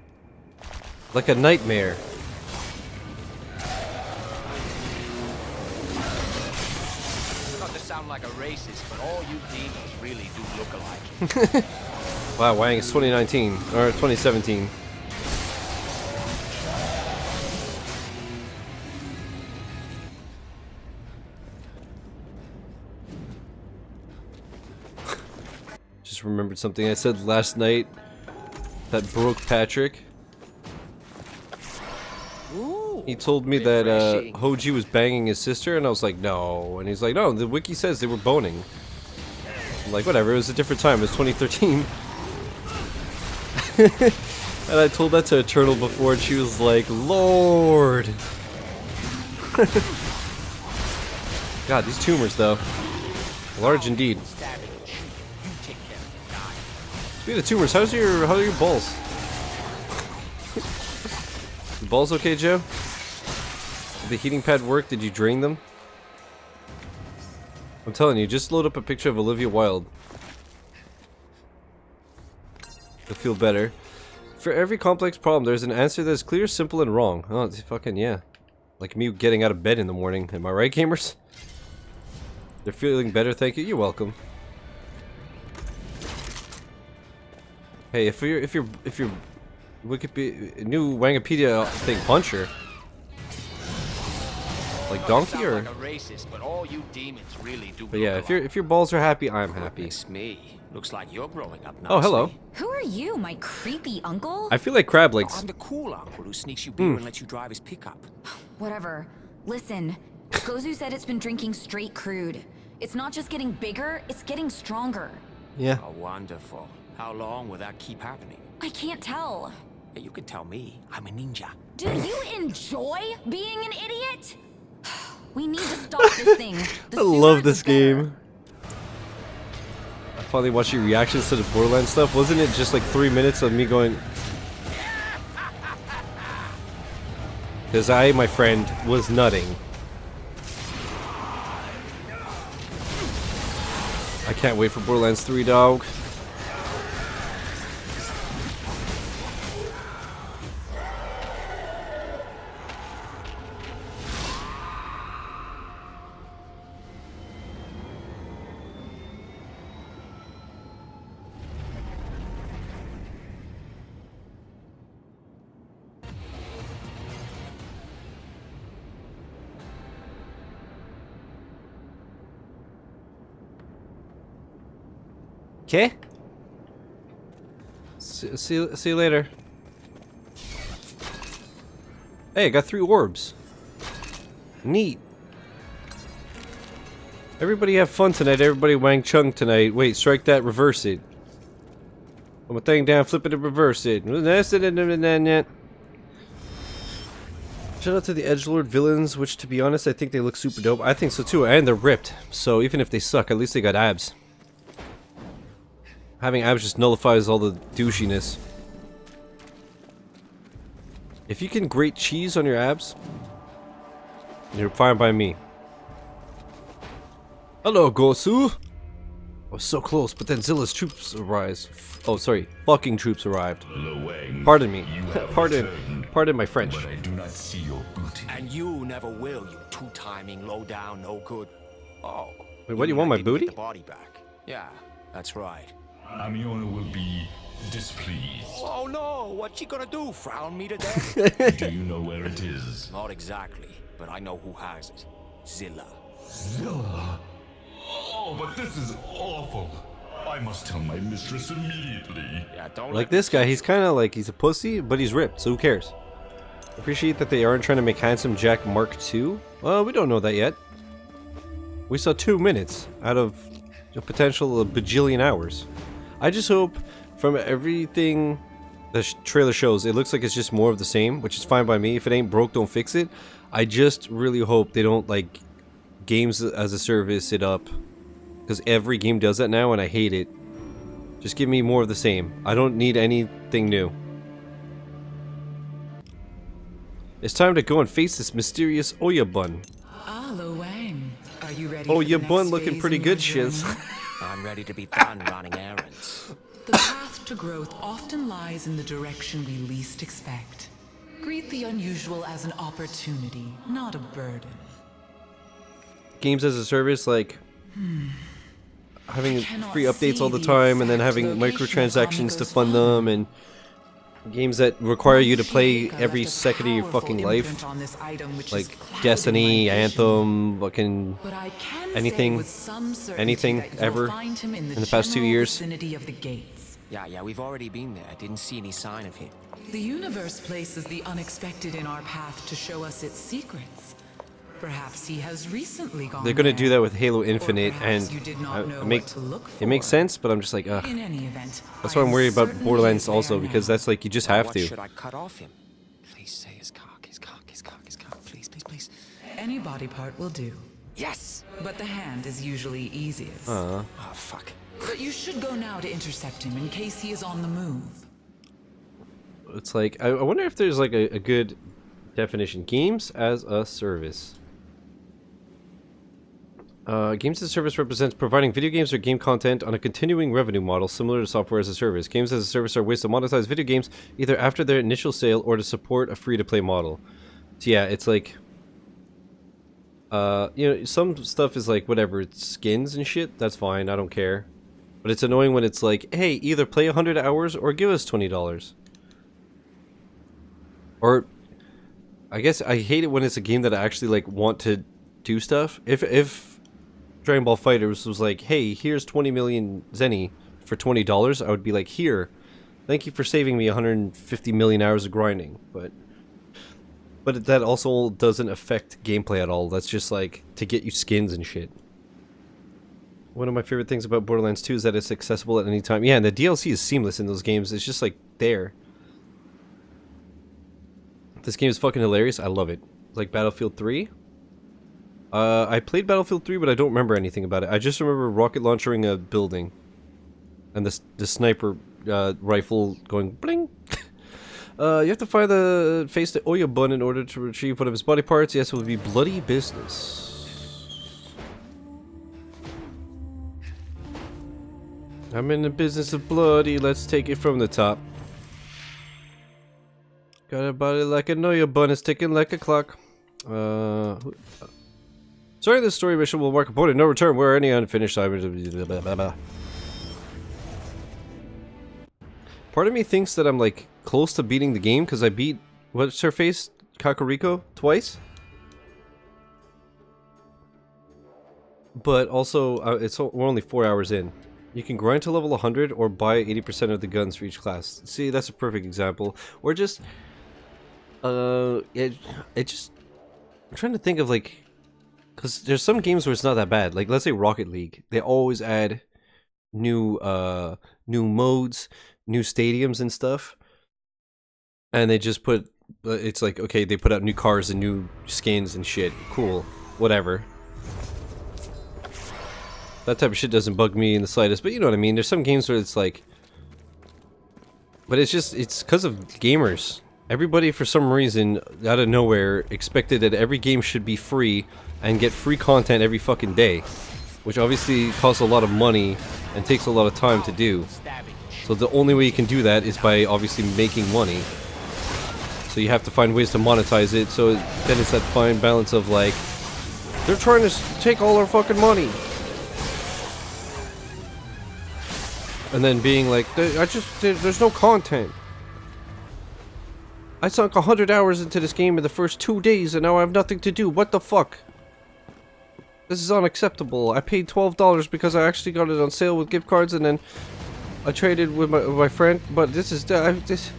[SPEAKER 1] Like a nightmare.
[SPEAKER 2] Not to sound like a racist, but all you demons really do look alike.
[SPEAKER 1] Wow, Wang, it's 2019. Or 2017. Just remembered something I said last night. that broke Patrick.
[SPEAKER 2] Ooh,
[SPEAKER 1] He told me that
[SPEAKER 2] refreshing.
[SPEAKER 1] Hoji was banging his sister, and I was like, no. And he's like, no, the wiki says they were boning. I'm like, whatever, it was a different time. It was 2013. And I told that to Eternal before, and she was like, Lord. God, these tumors, though. Large indeed.
[SPEAKER 2] Stab it and shoot. You take care of the guy.
[SPEAKER 1] Speaking of tumors, how are your balls? The balls okay, Joe? Did the heating pad work? Did you drain them? I'm telling you, just load up a picture of Olivia Wilde. You'll feel better. For every complex problem, there's an answer that's clear, simple, and wrong. Oh, it's fucking yeah. Like me getting out of bed in the morning. Am I right, gamers? They're feeling better, thank you. You're welcome. Hey, if you're Wikipedia new Wangopedia thing puncher, like donkey
[SPEAKER 2] Sound
[SPEAKER 1] or?
[SPEAKER 2] like a racist, but all you demons really do.
[SPEAKER 1] But yeah,
[SPEAKER 2] look
[SPEAKER 1] if your balls are happy, I'm happy.
[SPEAKER 2] Goodness me, looks like you're growing up nicely.
[SPEAKER 1] Oh, hello.
[SPEAKER 6] Who are you, my creepy uncle?
[SPEAKER 1] I feel like Crab
[SPEAKER 2] I'm
[SPEAKER 1] Legs.
[SPEAKER 2] the cool uncle who sneaks you beer and lets you drive his pickup.
[SPEAKER 6] Whatever. Listen, Gozu said it's been drinking straight crude. It's not just getting bigger, it's getting stronger.
[SPEAKER 1] Yeah.
[SPEAKER 2] Oh, wonderful. How long will that keep happening?
[SPEAKER 6] I can't tell.
[SPEAKER 2] Yeah, you can tell me. I'm a ninja.
[SPEAKER 6] Do you enjoy being an idiot? We need to stop this thing. The
[SPEAKER 1] I
[SPEAKER 6] sooner
[SPEAKER 1] love
[SPEAKER 6] the
[SPEAKER 1] this
[SPEAKER 6] better.
[SPEAKER 1] game. I finally watched your reactions to the Borderlands stuff. Wasn't it just like 3 minutes of me going? Because I, my friend, was nutting. I can't wait for Borderlands 3, dog. Okay. See you later. Hey, I got 3 orbs. Neat. Everybody have fun tonight. Everybody Wang Chung tonight. Wait, strike that, reverse it. Put my thing down, flip it and reverse it. Shout out to the Edgelord villains, which to be honest, I think they look super dope. I think so too, and they're ripped. So even if they suck, at least they got abs. Having abs just nullifies all the douchiness. If you can grate cheese on your abs, you're fine by me. Hello, Gosu! I was so close, but then Zilla's troops arrived. Oh, sorry, fucking troops arrived.
[SPEAKER 4] Lo Wang,
[SPEAKER 1] Pardon me.
[SPEAKER 4] you have
[SPEAKER 1] Pardon
[SPEAKER 4] returned,
[SPEAKER 1] my French.
[SPEAKER 4] but I do not see your booty.
[SPEAKER 2] And you never will, you two-timing, low-down, no good. Oh.
[SPEAKER 1] Wait, what, you
[SPEAKER 2] mean
[SPEAKER 1] want
[SPEAKER 2] I
[SPEAKER 1] my
[SPEAKER 2] didn't get
[SPEAKER 1] booty?
[SPEAKER 2] The body back. Yeah, that's right.
[SPEAKER 4] Amiona will be displeased.
[SPEAKER 2] Oh no, what's she gonna do? Frown me to death?
[SPEAKER 4] Do you know where it is?
[SPEAKER 2] Not exactly, but I know who has it. Zilla.
[SPEAKER 4] Zilla. Oh, but this is awful. I must tell my mistress immediately.
[SPEAKER 2] Yeah, don't
[SPEAKER 1] Like
[SPEAKER 2] let
[SPEAKER 1] this guy, he's kind of like, he's a pussy, but he's ripped, so who cares? Appreciate that they aren't trying to make Handsome Jack Mark II. Well, we don't know that yet. We saw 2 minutes out of a potential bajillion hours. I just hope from everything the trailer shows, it looks like it's just more of the same, which is fine by me. If it ain't broke, don't fix it. I just really hope they don't like games as a service it up, because every game does that now and I hate it. Just give me more of the same. I don't need anything new. It's time to go and face this mysterious Oya Bun.
[SPEAKER 8] Ah, Lo Wang. Are you ready?
[SPEAKER 1] Oh,
[SPEAKER 8] for
[SPEAKER 1] your
[SPEAKER 8] the
[SPEAKER 1] bun
[SPEAKER 8] next
[SPEAKER 1] looking
[SPEAKER 8] phase
[SPEAKER 1] pretty
[SPEAKER 8] in your
[SPEAKER 1] good, shiz.
[SPEAKER 8] journey?
[SPEAKER 2] I'm ready to be done running errands.
[SPEAKER 8] The path to growth often lies in the direction we least expect. Greet the unusual as an opportunity, not a burden.
[SPEAKER 1] Games as a service, like having
[SPEAKER 8] cannot
[SPEAKER 1] free updates
[SPEAKER 8] see
[SPEAKER 1] all the
[SPEAKER 8] the
[SPEAKER 1] time and then
[SPEAKER 8] exact
[SPEAKER 1] having
[SPEAKER 8] location of
[SPEAKER 1] microtransactions to
[SPEAKER 8] Amigo's
[SPEAKER 1] fund
[SPEAKER 8] farm.
[SPEAKER 1] them, and games that require you to play
[SPEAKER 8] Shika
[SPEAKER 1] every
[SPEAKER 8] left a
[SPEAKER 1] second of your
[SPEAKER 8] powerful
[SPEAKER 1] fucking
[SPEAKER 8] imprint
[SPEAKER 1] life.
[SPEAKER 8] on this item which
[SPEAKER 1] Like
[SPEAKER 8] is clouding
[SPEAKER 1] Destiny,
[SPEAKER 8] my vision.
[SPEAKER 1] Anthem, fucking
[SPEAKER 8] But I can
[SPEAKER 1] anything-
[SPEAKER 8] say with some certainty
[SPEAKER 1] anything
[SPEAKER 8] that you'll
[SPEAKER 1] ever
[SPEAKER 8] find him in
[SPEAKER 1] in the past 2
[SPEAKER 8] general
[SPEAKER 1] years.
[SPEAKER 8] vicinity of the gates.
[SPEAKER 2] Yeah, we've already been there. Didn't see any sign of him.
[SPEAKER 8] The universe places the unexpected in our path to show us its secrets. Perhaps he has recently gone
[SPEAKER 1] They're gonna do
[SPEAKER 8] there.
[SPEAKER 1] that with Halo
[SPEAKER 8] Or
[SPEAKER 1] Infinite,
[SPEAKER 8] perhaps
[SPEAKER 1] and
[SPEAKER 8] you did not know
[SPEAKER 1] it
[SPEAKER 8] what to look
[SPEAKER 1] it makes
[SPEAKER 8] for.
[SPEAKER 1] sense, but I'm just like, ugh.
[SPEAKER 8] In any event,
[SPEAKER 1] That's
[SPEAKER 8] I
[SPEAKER 1] why I'm
[SPEAKER 8] am
[SPEAKER 1] worried about
[SPEAKER 8] certain
[SPEAKER 1] Borderlands
[SPEAKER 8] he is
[SPEAKER 1] also,
[SPEAKER 8] there
[SPEAKER 1] because
[SPEAKER 8] now.
[SPEAKER 1] that's like, you just
[SPEAKER 2] Now,
[SPEAKER 1] have
[SPEAKER 2] what
[SPEAKER 1] to.
[SPEAKER 2] should I cut off him? Please say his cock, his cock, his cock, his cock. Please, please, please.
[SPEAKER 8] Any body part will do.
[SPEAKER 2] Yes!
[SPEAKER 8] But the hand is usually easiest.
[SPEAKER 2] Oh, fuck.
[SPEAKER 8] But you should go now to intercept him in case he is on the move.
[SPEAKER 1] It's like, I wonder if there's like a good definition. Games as a service. Games as a service represents providing video games or game content on a continuing revenue model similar to software as a service. Games as a service are ways to monetize video games either after their initial sale or to support a free-to-play model. So yeah, it's like, you know, some stuff is like, whatever, it's skins and shit, that's fine, I don't care. But it's annoying when it's like, hey, either play 100 hours or give us $20. Or, I guess I hate it when it's a game that I actually like want to do stuff. If Dragon Ball FighterZ was like, hey, here's 20 million Zenny for $20, I would be like, here, thank you for saving me 150 million hours of grinding. But that also doesn't affect gameplay at all. That's just like to get you skins and shit. One of my favorite things about Borderlands 2 is that it's accessible at any time. Yeah, and the DLC is seamless in those games. It's just like there. This game is fucking hilarious. I love it. It's like Battlefield 3. I played Battlefield 3, but I don't remember anything about it. I just remember rocket launching a building. And the sniper rifle going bling. You have to find the face the Oyabun in order to retrieve one of his body parts. Yes, it would be bloody business. I'm in the business of bloody. Let's take it from the top. Got a body like a Oyabun. It's ticking like a clock. Starting this story mission will mark a point of no return where any unfinished items. Part of me thinks that I'm like close to beating the game because I beat what's her face, Kakariko, twice. But also, we're only 4 hours in. You can grind to level 100 or buy 80% of the guns for each class. See, that's a perfect example. Or just, it just, I'm trying to think of like, because there's some games where it's not that bad. Like, let's say Rocket League. They always add new modes, new stadiums and stuff. And they just put, it's like, okay, they put out new cars and new skins and shit. Cool. Whatever. That type of shit doesn't bug me in the slightest, but you know what I mean. There's some games where it's like, but it's because of gamers. Everybody, for some reason, out of nowhere, expected that every game should be free and get free content every fucking day, which obviously costs a lot of money and takes a lot of time to do. So the only way you can do that is by obviously making money. So you have to find ways to monetize it. So then it's that fine balance of like, they're trying to take all our fucking money. And then being like, there's no content. I sunk 100 hours into this game in the first 2 days and now I have nothing to do. What the fuck? This is unacceptable. I paid $12 because I actually got it on sale with gift cards and then I traded with my friend, but this is... this.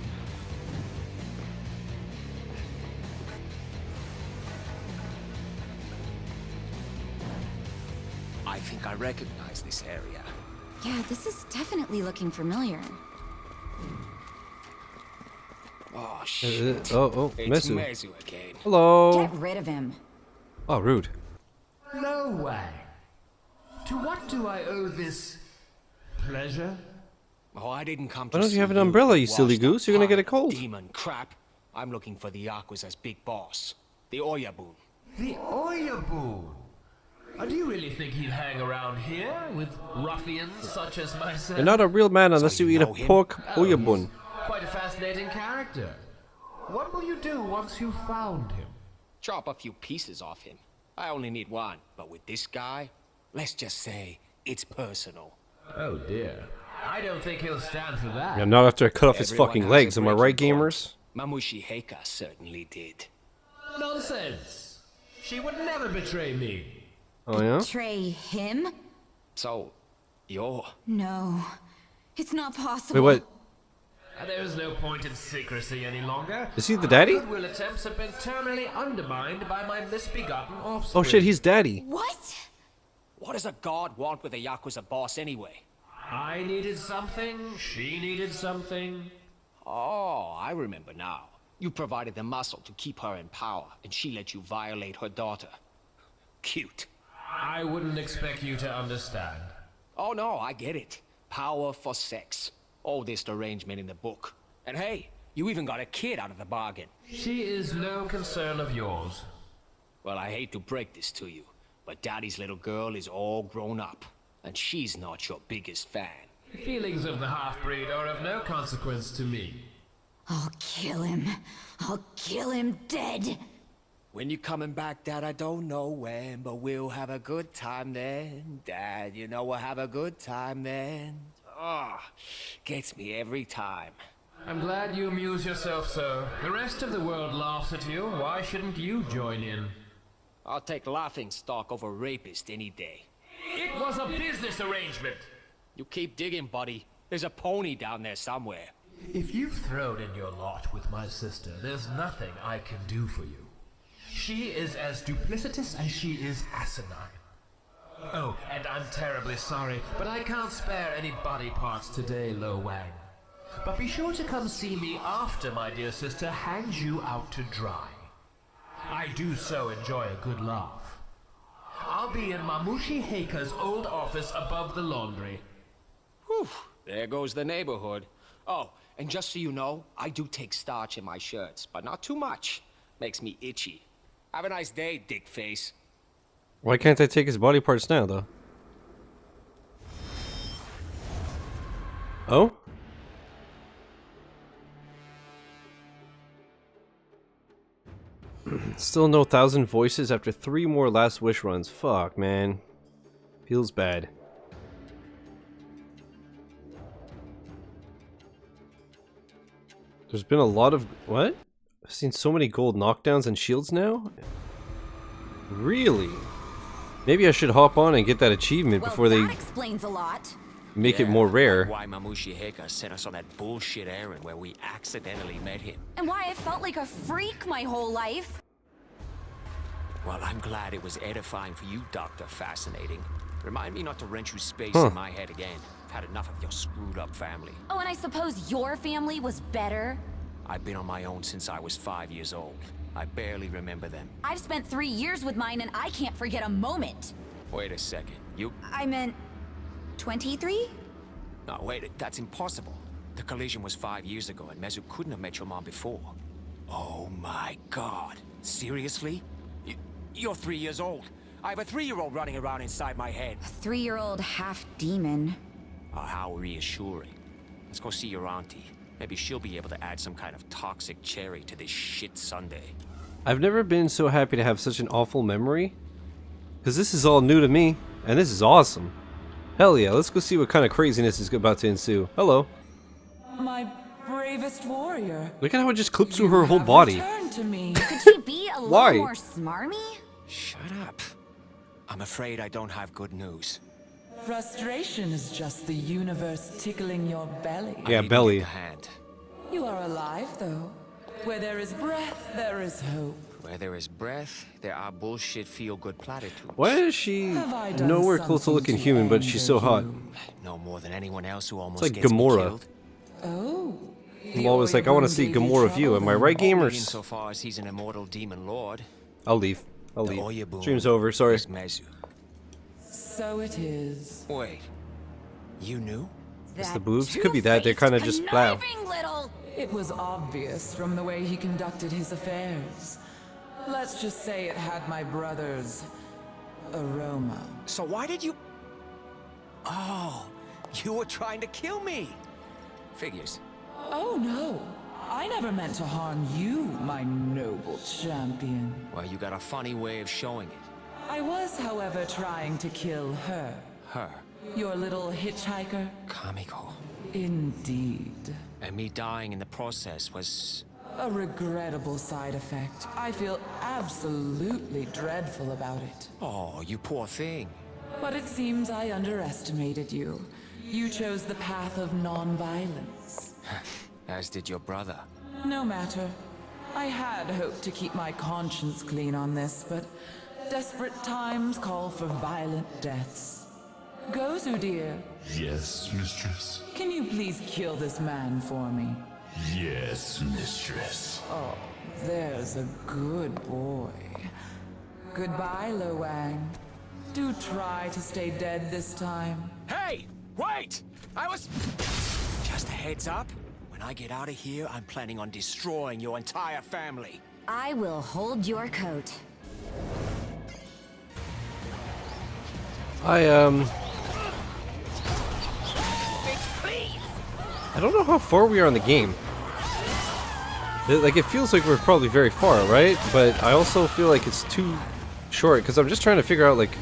[SPEAKER 2] I think I recognize this area.
[SPEAKER 6] Yeah, this is definitely looking familiar.
[SPEAKER 2] Oh, shit.
[SPEAKER 1] Oh,
[SPEAKER 2] It's
[SPEAKER 1] Mesu.
[SPEAKER 2] Mesu again.
[SPEAKER 1] Hello.
[SPEAKER 6] Get rid of him.
[SPEAKER 1] Oh, rude.
[SPEAKER 9] No way. To what do I owe this pleasure?
[SPEAKER 2] Oh, I didn't come to
[SPEAKER 1] Why don't you
[SPEAKER 2] see
[SPEAKER 1] have an umbrella, you silly
[SPEAKER 2] washed-up
[SPEAKER 1] goose? You're gonna get a
[SPEAKER 2] pie
[SPEAKER 1] cold.
[SPEAKER 2] Demon crap. I'm looking for the Yakuza's big boss, the Oyabun.
[SPEAKER 9] The Oyabun. Do you really think he'd hang around here with ruffians such as myself?
[SPEAKER 1] You're not a real man unless you eat a
[SPEAKER 2] know him?
[SPEAKER 1] pork
[SPEAKER 9] Oh,
[SPEAKER 1] oyabun.
[SPEAKER 9] he's quite a fascinating character. What will you do once you've found him?
[SPEAKER 2] Chop a few pieces off him. I only need one, but with this guy, let's just say it's personal.
[SPEAKER 9] Oh dear. I don't think he'll stand for that.
[SPEAKER 1] Yeah, not after I cut off his
[SPEAKER 2] Everyone
[SPEAKER 1] fucking
[SPEAKER 2] has
[SPEAKER 1] legs,
[SPEAKER 2] a
[SPEAKER 1] am I right,
[SPEAKER 2] breaking point.
[SPEAKER 1] gamers?
[SPEAKER 2] Mamushi Heika certainly did.
[SPEAKER 9] Nonsense. She would never betray me.
[SPEAKER 1] Oh yeah?
[SPEAKER 6] Betray him?
[SPEAKER 2] So, you're...
[SPEAKER 6] No. It's not possible.
[SPEAKER 1] Wait, what?
[SPEAKER 9] There's no point in secrecy any longer.
[SPEAKER 1] Is he the daddy?
[SPEAKER 9] My goodwill attempts have been terminally undermined by my misbegotten offspring.
[SPEAKER 1] Oh shit, he's daddy.
[SPEAKER 6] What?
[SPEAKER 2] What does a god want with a Yakuza boss anyway?
[SPEAKER 9] I needed something, she needed something.
[SPEAKER 2] Oh, I remember now. You provided the muscle to keep her in power, and she let you violate her daughter. Cute.
[SPEAKER 9] I wouldn't expect you to understand.
[SPEAKER 2] Oh no, I get it. Power for sex. Oldest arrangement in the book. And hey, you even got a kid out of the bargain.
[SPEAKER 9] She is no concern of yours.
[SPEAKER 2] Well, I hate to break this to you, but Daddy's little girl is all grown up, and she's not your biggest fan.
[SPEAKER 9] The feelings of the half-breed are of no consequence to me.
[SPEAKER 6] I'll kill him. I'll kill him dead.
[SPEAKER 2] When you coming back, Dad, I don't know when, but we'll have a good time then. Dad, you know we'll have a good time then. Ah, gets me every time.
[SPEAKER 9] I'm glad you amuse yourself so. The rest of the world laughs at you. Why shouldn't you join in?
[SPEAKER 2] I'll take laughing stock over rapist any day.
[SPEAKER 9] It was a business arrangement.
[SPEAKER 2] You keep digging, buddy. There's a pony down there somewhere.
[SPEAKER 9] If you've thrown in your lot with my sister, there's nothing I can do for you. She is as duplicitous as she is asinine. Oh, and I'm terribly sorry, but I can't spare any body parts today, Lo Wang. But be sure to come see me after my dear sister hangs you out to dry. I do so enjoy a good laugh. I'll be in Mamushi Heika's old office above the laundry.
[SPEAKER 2] Whew, there goes the neighborhood. Oh, and just so you know, I do take starch in my shirts, but not too much. Makes me itchy. Have a nice day, dick face.
[SPEAKER 1] Why can't I take his body parts now, though? Oh? Still no 1,000 voices after 3 more Last Wish runs. Fuck, man. Feels bad. There's been a lot of... What? I've seen so many gold knockdowns and shields now? Really? Maybe I should hop on and get that achievement before
[SPEAKER 6] that
[SPEAKER 1] they
[SPEAKER 6] explains a lot.
[SPEAKER 1] make it more rare.
[SPEAKER 2] Why Mamushi Heika sent us on that bullshit errand where we accidentally met him.
[SPEAKER 6] And why I felt like a freak my whole life.
[SPEAKER 2] Well, I'm glad it was edifying for you, Dr. Fascinating. Remind me not to rent you space in my head again. I've had enough of your screwed up family.
[SPEAKER 6] Oh, and I suppose your family was better?
[SPEAKER 2] I've been on my own since I was 5 years old. I barely remember them.
[SPEAKER 6] I've spent 3 years with mine and I can't forget a moment.
[SPEAKER 2] Wait a second. You...
[SPEAKER 6] I meant... 23?
[SPEAKER 2] No, wait. That's impossible. The collision was 5 years ago and Mezu couldn't have met your mom before. Oh my god. Seriously? You're 3 years old. I have a 3-year-old running around inside my head.
[SPEAKER 6] A 3-year-old half-demon.
[SPEAKER 2] Oh, how reassuring. Let's go see your auntie. Maybe she'll be able to add some kind of toxic cherry to this shit sundae.
[SPEAKER 1] I've never been so happy to have such an awful memory. Because this is all new to me, and this is awesome. Hell yeah, let's go see what kind of craziness is about to ensue. Hello.
[SPEAKER 8] My bravest warrior.
[SPEAKER 1] Look at how it just clips through her whole body.
[SPEAKER 8] Return to me.
[SPEAKER 6] Could she be a
[SPEAKER 1] Why?
[SPEAKER 6] little more smarmy?
[SPEAKER 2] Shut up. I'm afraid I don't have good news.
[SPEAKER 8] Frustration is just the universe tickling your belly.
[SPEAKER 1] Yeah,
[SPEAKER 2] I need to
[SPEAKER 1] belly.
[SPEAKER 2] get a hand.
[SPEAKER 8] You are alive, though. Where there is breath, there is hope.
[SPEAKER 2] Where there is breath, there are bullshit feel-good platitudes.
[SPEAKER 1] Why is she
[SPEAKER 8] Have I done
[SPEAKER 1] nowhere close to
[SPEAKER 8] something
[SPEAKER 1] looking
[SPEAKER 8] to
[SPEAKER 1] human, but she's so
[SPEAKER 8] anger
[SPEAKER 1] hot?
[SPEAKER 8] you?
[SPEAKER 2] No more than anyone else who almost
[SPEAKER 1] like
[SPEAKER 2] gets me
[SPEAKER 1] Gamora.
[SPEAKER 2] killed.
[SPEAKER 8] Oh.
[SPEAKER 1] I'm always like, I want to see Gamora view. Am I right,
[SPEAKER 2] Only
[SPEAKER 1] gamers?
[SPEAKER 2] insofar as he's an immortal demon lord.
[SPEAKER 1] I'll leave. I'll
[SPEAKER 2] The
[SPEAKER 1] leave.
[SPEAKER 2] Oyabun
[SPEAKER 1] Stream's over. Sorry.
[SPEAKER 2] is Mezu.
[SPEAKER 8] So it is.
[SPEAKER 2] Wait. You knew?
[SPEAKER 1] It's the boobs. Could be that. They're kind of just wow.
[SPEAKER 6] Conniving little...
[SPEAKER 8] It was obvious from the way he conducted his affairs. Let's just say it had my brother's aroma.
[SPEAKER 2] So why did you... Oh, you were trying to kill me. Figures.
[SPEAKER 8] Oh no, I never meant to harm you, my noble champion.
[SPEAKER 2] Well, you got a funny way of showing it.
[SPEAKER 8] I was, however, trying to kill her.
[SPEAKER 2] Her.
[SPEAKER 8] Your little hitchhiker?
[SPEAKER 2] Kamiko.
[SPEAKER 8] Indeed.
[SPEAKER 2] And me dying in the process was...
[SPEAKER 8] A regrettable side effect. I feel absolutely dreadful about it.
[SPEAKER 2] Oh, you poor thing.
[SPEAKER 8] But it seems I underestimated you. You chose the path of non-violence.
[SPEAKER 2] As did your brother.
[SPEAKER 8] No matter. I had hoped to keep my conscience clean on this, but desperate times call for violent deaths. Gozu, dear,
[SPEAKER 4] Yes, mistress.
[SPEAKER 8] can you please kill this man for me?
[SPEAKER 4] Yes, mistress.
[SPEAKER 8] Oh, there's a good boy. Goodbye, Lo Wang. Do try to stay dead this time.
[SPEAKER 2] Hey! Wait! I was... Just a heads up. When I get out of here, I'm planning on destroying your entire family.
[SPEAKER 6] I will hold your coat.
[SPEAKER 1] I don't know how far we are in the game. Like, it feels like we're probably very far, right? But I also feel like it's too short, because I'm just trying to figure out, like,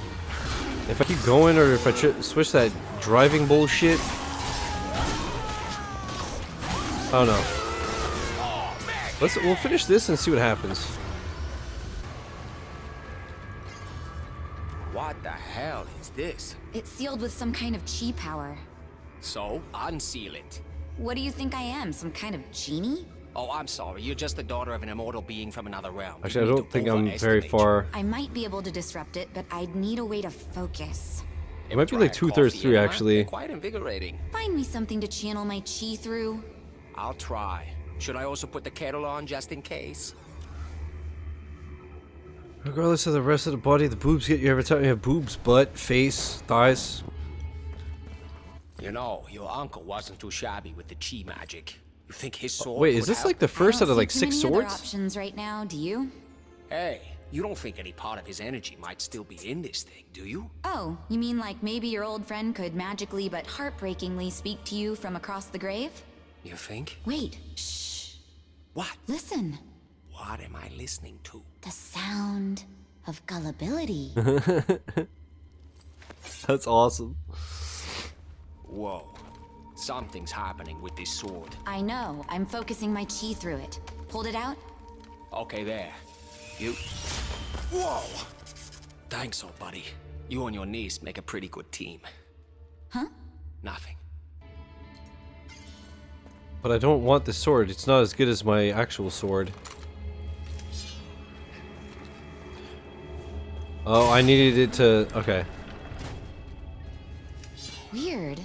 [SPEAKER 1] if I keep going or if I switch that driving bullshit. I don't know. We'll finish this and see what happens.
[SPEAKER 2] What the hell is this?
[SPEAKER 6] It's sealed with some kind of chi power.
[SPEAKER 2] So, unseal it.
[SPEAKER 6] What do you think I am? Some kind of genie?
[SPEAKER 2] Oh, I'm sorry. You're just the daughter of an immortal being from another realm.
[SPEAKER 1] Actually, I don't think I'm very far.
[SPEAKER 6] I might be able to disrupt it, but I'd need a way to focus.
[SPEAKER 1] It might be like 2/3 through, actually.
[SPEAKER 2] Quite invigorating.
[SPEAKER 6] Find me something to channel my chi through.
[SPEAKER 2] I'll try. Should I also put the kettle on just in case?
[SPEAKER 1] Regardless of the rest of the body, the boobs get you every time you have boobs, butt, face, thighs.
[SPEAKER 2] You know, your uncle wasn't too shabby with the chi magic. You think his sword
[SPEAKER 1] Wait, is
[SPEAKER 2] could
[SPEAKER 1] this
[SPEAKER 2] help?
[SPEAKER 1] like the first
[SPEAKER 6] I
[SPEAKER 1] out
[SPEAKER 6] don't
[SPEAKER 1] of like
[SPEAKER 6] see
[SPEAKER 1] 6
[SPEAKER 6] too many other
[SPEAKER 1] swords?
[SPEAKER 6] options right now, do you?
[SPEAKER 2] Hey, you don't think any part of his energy might still be in this thing, do you?
[SPEAKER 6] Oh, you mean like maybe your old friend could magically but heartbreakingly speak to you from across the grave?
[SPEAKER 2] You think?
[SPEAKER 6] Wait, shh.
[SPEAKER 2] What?
[SPEAKER 6] Listen.
[SPEAKER 2] What am I listening to?
[SPEAKER 6] The sound of gullibility.
[SPEAKER 1] That's awesome.
[SPEAKER 2] Whoa. Something's happening with this sword.
[SPEAKER 6] I know. I'm focusing my chi through it. Hold it out.
[SPEAKER 2] Okay, there. You... Whoa! Thanks, old buddy. You and your niece make a pretty good team.
[SPEAKER 6] Huh?
[SPEAKER 2] Nothing.
[SPEAKER 1] But I don't want this sword. It's not as good as my actual sword. Oh, I needed it to... Okay.
[SPEAKER 6] Weird.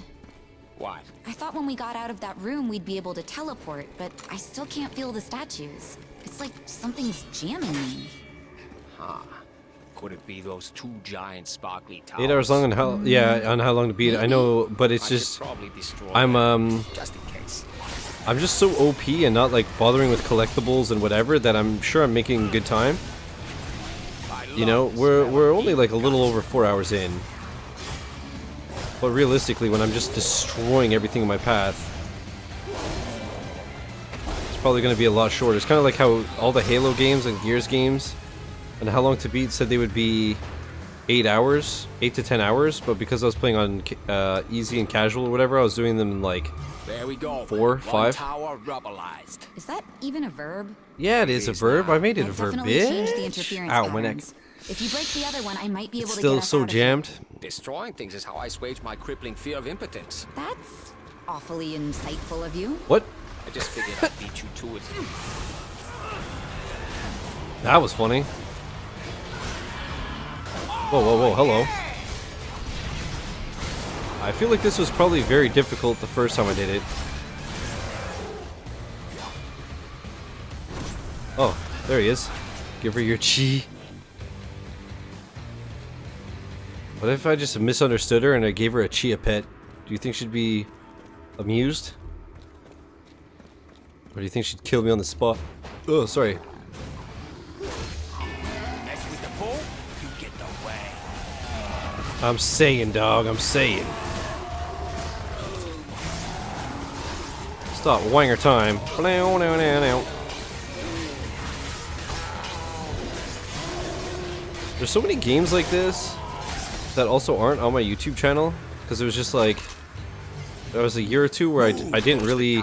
[SPEAKER 2] What?
[SPEAKER 6] I thought when we got out of that room we'd be able to teleport, but I still can't feel the statues. It's like something's jamming me.
[SPEAKER 2] Huh. Could it be those two giant sparkly towers?
[SPEAKER 1] 8 hours long on how... Yeah, on how long to beat it. I know, but it's
[SPEAKER 2] I
[SPEAKER 1] just...
[SPEAKER 2] should probably destroy
[SPEAKER 1] I'm,
[SPEAKER 2] them, just in case.
[SPEAKER 1] I'm just so OP and not, like, bothering with collectibles and whatever that I'm sure I'm making good time. You know, we're only, like, a little over 4 hours in. But realistically, when I'm just destroying everything in my path, it's probably going to be a lot shorter. It's kind of like how all the Halo games and Gears games and How Long to Beat said they would be 8 hours, 8 to 10 hours, but because I was playing on easy and casual or whatever, I was doing them in like
[SPEAKER 2] There we go.
[SPEAKER 1] 4, 5.
[SPEAKER 2] One tower rubberized.
[SPEAKER 6] Is that even a verb?
[SPEAKER 1] Yeah, it is a verb. I made it a
[SPEAKER 6] That
[SPEAKER 1] verb,
[SPEAKER 6] definitely changed the
[SPEAKER 1] bitch.
[SPEAKER 6] interference
[SPEAKER 1] Ow, my neck.
[SPEAKER 6] patterns. If you break the other one, I might be able
[SPEAKER 1] It's
[SPEAKER 6] to
[SPEAKER 1] still
[SPEAKER 6] get us
[SPEAKER 1] so
[SPEAKER 6] out of here.
[SPEAKER 1] jammed.
[SPEAKER 2] Destroying things is how I assuage my crippling fear of impotence.
[SPEAKER 6] That's awfully insightful of you.
[SPEAKER 1] What?
[SPEAKER 2] I just figured I'd beat you to it.
[SPEAKER 1] That was funny. Whoa, whoa, whoa, hello. I feel like this was probably very difficult the first time I did it. Oh, there he is. Give her your chi. What if I just misunderstood her and I gave her a chia pet? Do you think she'd be amused? Or do you think she'd kill me on the spot? Oh, sorry.
[SPEAKER 2] Mess with the bull, you get the way.
[SPEAKER 1] I'm saying, dog, I'm saying. Stop wanger time. There's so many games like this that also aren't on my YouTube channel, because it was just like, there was a year or two where I didn't really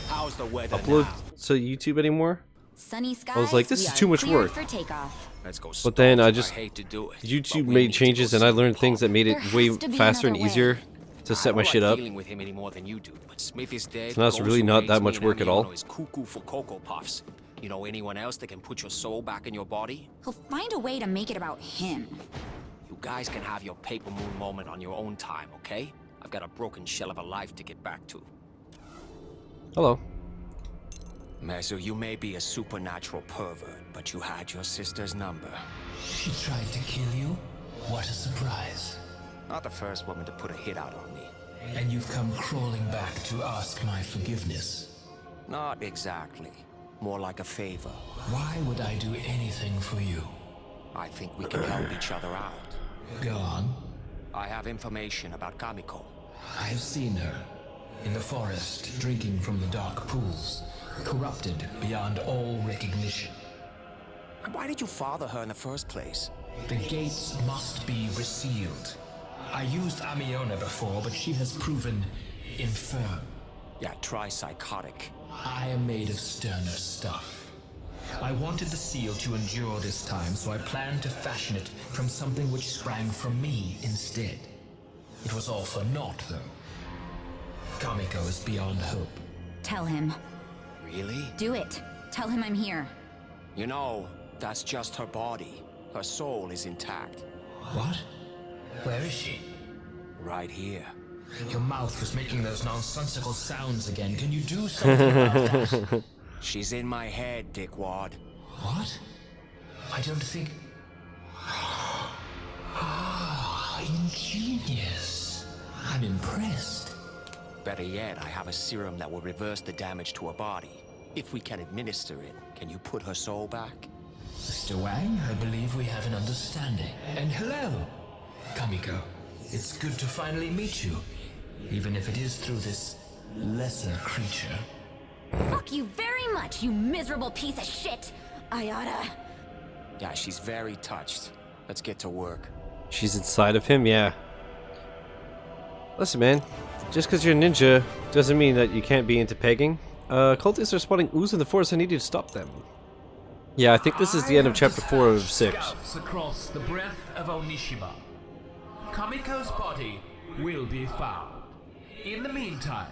[SPEAKER 2] How's the weather
[SPEAKER 1] upload
[SPEAKER 2] now?
[SPEAKER 1] to YouTube anymore.
[SPEAKER 6] Sunny skies.
[SPEAKER 1] I was like, this
[SPEAKER 6] we
[SPEAKER 1] is
[SPEAKER 6] are
[SPEAKER 1] too much
[SPEAKER 6] cleared
[SPEAKER 1] work.
[SPEAKER 6] for takeoff.
[SPEAKER 2] Let's go.
[SPEAKER 1] But then I
[SPEAKER 2] stalking.
[SPEAKER 1] just
[SPEAKER 2] hate to do it,
[SPEAKER 1] YouTube
[SPEAKER 2] but we
[SPEAKER 1] made
[SPEAKER 2] need to
[SPEAKER 1] changes
[SPEAKER 2] go
[SPEAKER 1] and I
[SPEAKER 2] see
[SPEAKER 1] learned
[SPEAKER 2] Paul.
[SPEAKER 1] things that made it
[SPEAKER 6] There
[SPEAKER 1] way
[SPEAKER 6] has to be
[SPEAKER 1] faster and
[SPEAKER 6] another way.
[SPEAKER 1] easier to set my
[SPEAKER 2] I don't
[SPEAKER 1] shit
[SPEAKER 2] like
[SPEAKER 1] up.
[SPEAKER 2] dealing with him any more than you do, but Smith is dead.
[SPEAKER 1] So now it's really
[SPEAKER 2] Gozu
[SPEAKER 1] not
[SPEAKER 2] hates
[SPEAKER 1] that
[SPEAKER 2] me,
[SPEAKER 1] much
[SPEAKER 2] and
[SPEAKER 1] work at all.
[SPEAKER 2] Amiono is cuckoo for Cocoa Puffs. You know anyone else that can put your soul back in your body?
[SPEAKER 6] He'll find a way to make it about him.
[SPEAKER 2] You guys can have your Paper Moon moment on your own time, okay? I've got a broken shell of a life to get back to.
[SPEAKER 1] Hello.
[SPEAKER 2] Mezu, you may be a supernatural pervert, but you had your sister's number.
[SPEAKER 10] She tried to kill you? What a surprise.
[SPEAKER 2] Not the first woman to put a hit out on me.
[SPEAKER 10] And you've come crawling back to ask my forgiveness.
[SPEAKER 2] Not exactly. More like a favor.
[SPEAKER 10] Why would I do anything for you?
[SPEAKER 2] I think we can help each other out.
[SPEAKER 10] Go on.
[SPEAKER 2] I have information about Kamiko.
[SPEAKER 10] I've seen her. In the forest, drinking from the dark pools. Corrupted beyond all recognition.
[SPEAKER 2] And why did you father her in the first place?
[SPEAKER 10] The gates must be resealed. I used Amiona before, but she has proven infirm.
[SPEAKER 2] Yeah, try psychotic.
[SPEAKER 10] I am made of sterner stuff. I wanted the seal to endure this time, so I planned to fashion it from something which sprang from me instead. It was all for naught, though. Kamiko is beyond hope.
[SPEAKER 6] Tell him.
[SPEAKER 2] Really?
[SPEAKER 6] Do it. Tell him I'm here.
[SPEAKER 2] You know, that's just her body. Her soul is intact.
[SPEAKER 10] What? Where is she?
[SPEAKER 2] Right here.
[SPEAKER 10] Your mouth was making those nonsensical sounds again. Can you do something about that?
[SPEAKER 2] She's in my head, Dickwad.
[SPEAKER 10] What? I don't think... Ingenious. I'm impressed.
[SPEAKER 2] Better yet, I have a serum that will reverse the damage to her body. If we can administer it, can you put her soul back?
[SPEAKER 10] Mr. Wang, I believe we have an understanding. And hello, Kamiko. It's good to finally meet you, even if it is through this lesser creature.
[SPEAKER 6] Fuck you very much, you miserable piece of shit! Ayada.
[SPEAKER 2] Yeah, she's very touched. Let's get to work.
[SPEAKER 1] She's inside of him, yeah. Listen, man. Just because you're a ninja doesn't mean that you can't be into pegging. Cultists are spawning ooze in the forest. I need you to stop them. Yeah, I think this is the end of chapter 4 of 6.
[SPEAKER 9] Scouts across the breadth of Onishima. Kamiko's body will be found. In the meantime,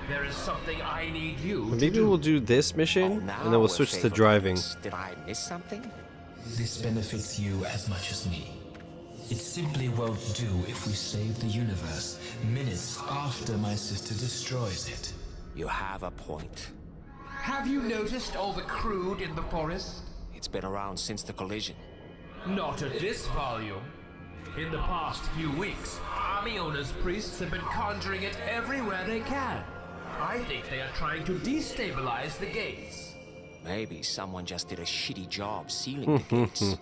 [SPEAKER 9] there is something I need you to
[SPEAKER 1] Maybe
[SPEAKER 9] do.
[SPEAKER 1] we'll do this mission,
[SPEAKER 2] Now
[SPEAKER 1] and then we'll
[SPEAKER 2] we're
[SPEAKER 1] switch to
[SPEAKER 2] favorite
[SPEAKER 1] driving.
[SPEAKER 2] friends. Did I miss something?
[SPEAKER 10] This benefits you as much as me. It simply won't do if we save the universe minutes after my sister destroys it.
[SPEAKER 2] You have a point.
[SPEAKER 9] Have you noticed all the crude in the forest?
[SPEAKER 2] It's been around since the collision.
[SPEAKER 9] Not at this volume. In the past few weeks, Amiona's priests have been conjuring it everywhere they can. I think they are trying to destabilize the gates.
[SPEAKER 2] Maybe someone just did a shitty job sealing the gates.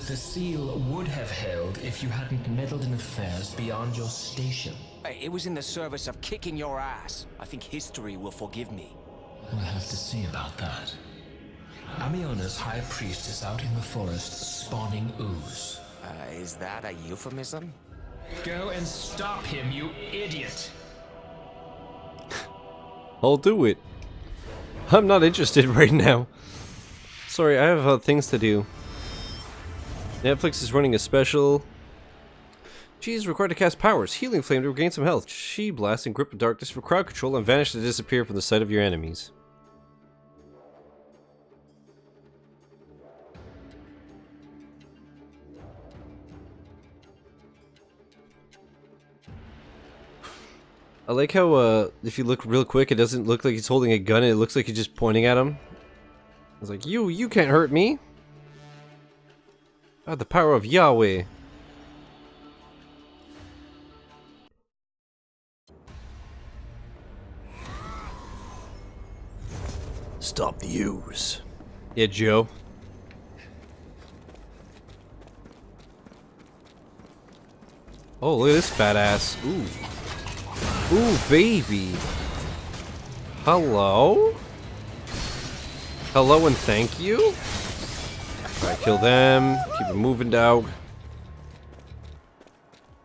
[SPEAKER 10] The seal would have held if you hadn't meddled in affairs beyond your station.
[SPEAKER 2] Hey, it was in the service of kicking your ass. I think history will forgive me.
[SPEAKER 10] We'll have to see about that. Amiona's high priest is out in the forest spawning ooze.
[SPEAKER 2] Is that a euphemism?
[SPEAKER 10] Go and stop him, you idiot!
[SPEAKER 1] I'll do it. I'm not interested right now. Sorry, I have things to do. Netflix is running a special. She is required to cast powers. Healing Flame to regain some health. Chi Blast and Grip of Darkness for crowd control and vanish to disappear from the sight of your enemies. I like how, if you look real quick, it doesn't look like he's holding a gun, it looks like he's just pointing at him. It's like, you can't hurt me! Ah, the power of Yahweh! Stop the ooze. Yeah, Joe. Oh, look at this fat ass. Ooh. Ooh, baby. Hello? Hello and thank you? Alright, kill them. Keep it moving, dog.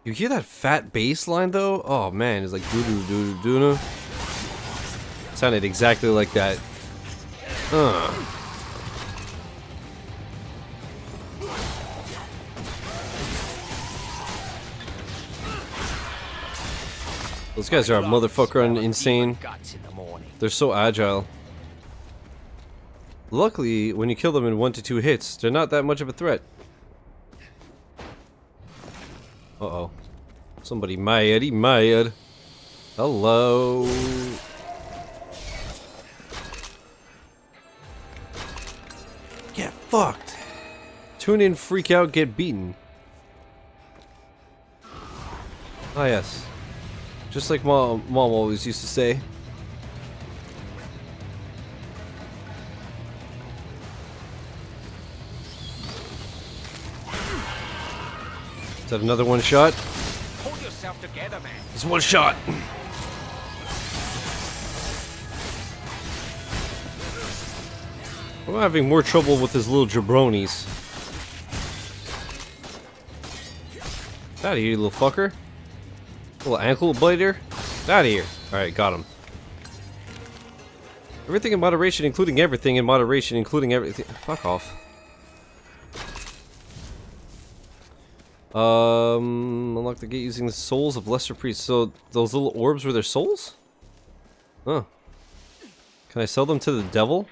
[SPEAKER 1] You hear that fat bass line, though? Oh, man. It's like doo-doo-doo-doo-doo. Sounded exactly like that. Those guys are a motherfucker insane.
[SPEAKER 2] Guts in the morning.
[SPEAKER 1] They're so agile. Luckily, when you kill them in 1 to 2 hits, they're not that much of a threat. Uh-oh. Somebody mad, he mad. Hello. Get fucked. Tune in, freak out, get beaten. Ah yes. Just like mom always used to say. Is that another one shot?
[SPEAKER 2] Hold yourself together, man.
[SPEAKER 1] It's one shot. I'm having more trouble with his little jabronis. Get out of here, you little fucker. Little ankle biter. Get out of here. Alright, got him. Everything in moderation, including everything in moderation, including everything. Fuck off. Unlock the gate using the souls of lesser priests. So those little orbs were their souls? Huh. Can I sell them to the devil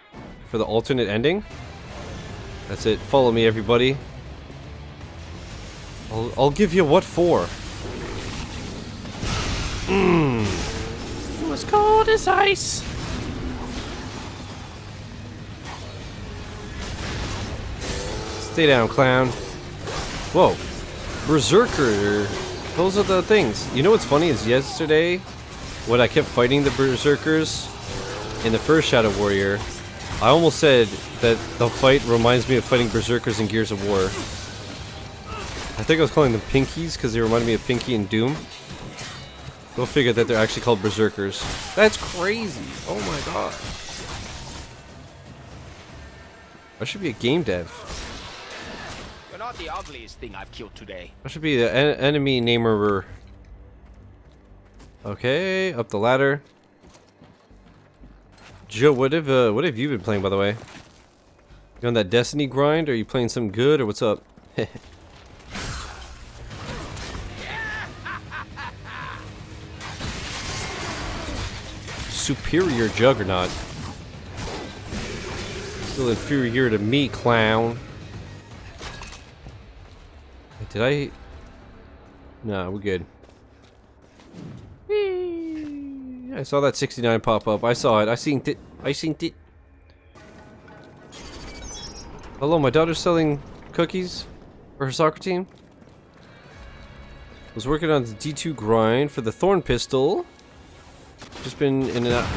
[SPEAKER 1] for the alternate ending? That's it. Follow me, everybody. I'll give you what for? It was cold as ice. Stay down, clown. Whoa. Berserker. Those are the things. You know what's funny is yesterday, when I kept fighting the Berserkers in the first Shadow Warrior, I almost said that the fight reminds me of fighting Berserkers in Gears of War. I think I was calling them Pinkies because they reminded me of Pinky and Doom. Go figure that they're actually called Berserkers. That's crazy. Oh my god. I should be a game dev.
[SPEAKER 2] You're not the ugliest thing I've killed today.
[SPEAKER 1] I should be the enemy namer. Okay, up the ladder. Joe, what have you been playing, by the way? You on that Destiny grind? Or are you playing some good, or what's up? Superior Juggernaut. Still inferior to me, clown. Wait, did I? Nah, we're good. I saw that 69 pop up. I saw it. I seen it. I seen it. Hello, my daughter's selling cookies for her soccer team. Was working on the D2 grind for the Thorn Pistol. Just been in and out.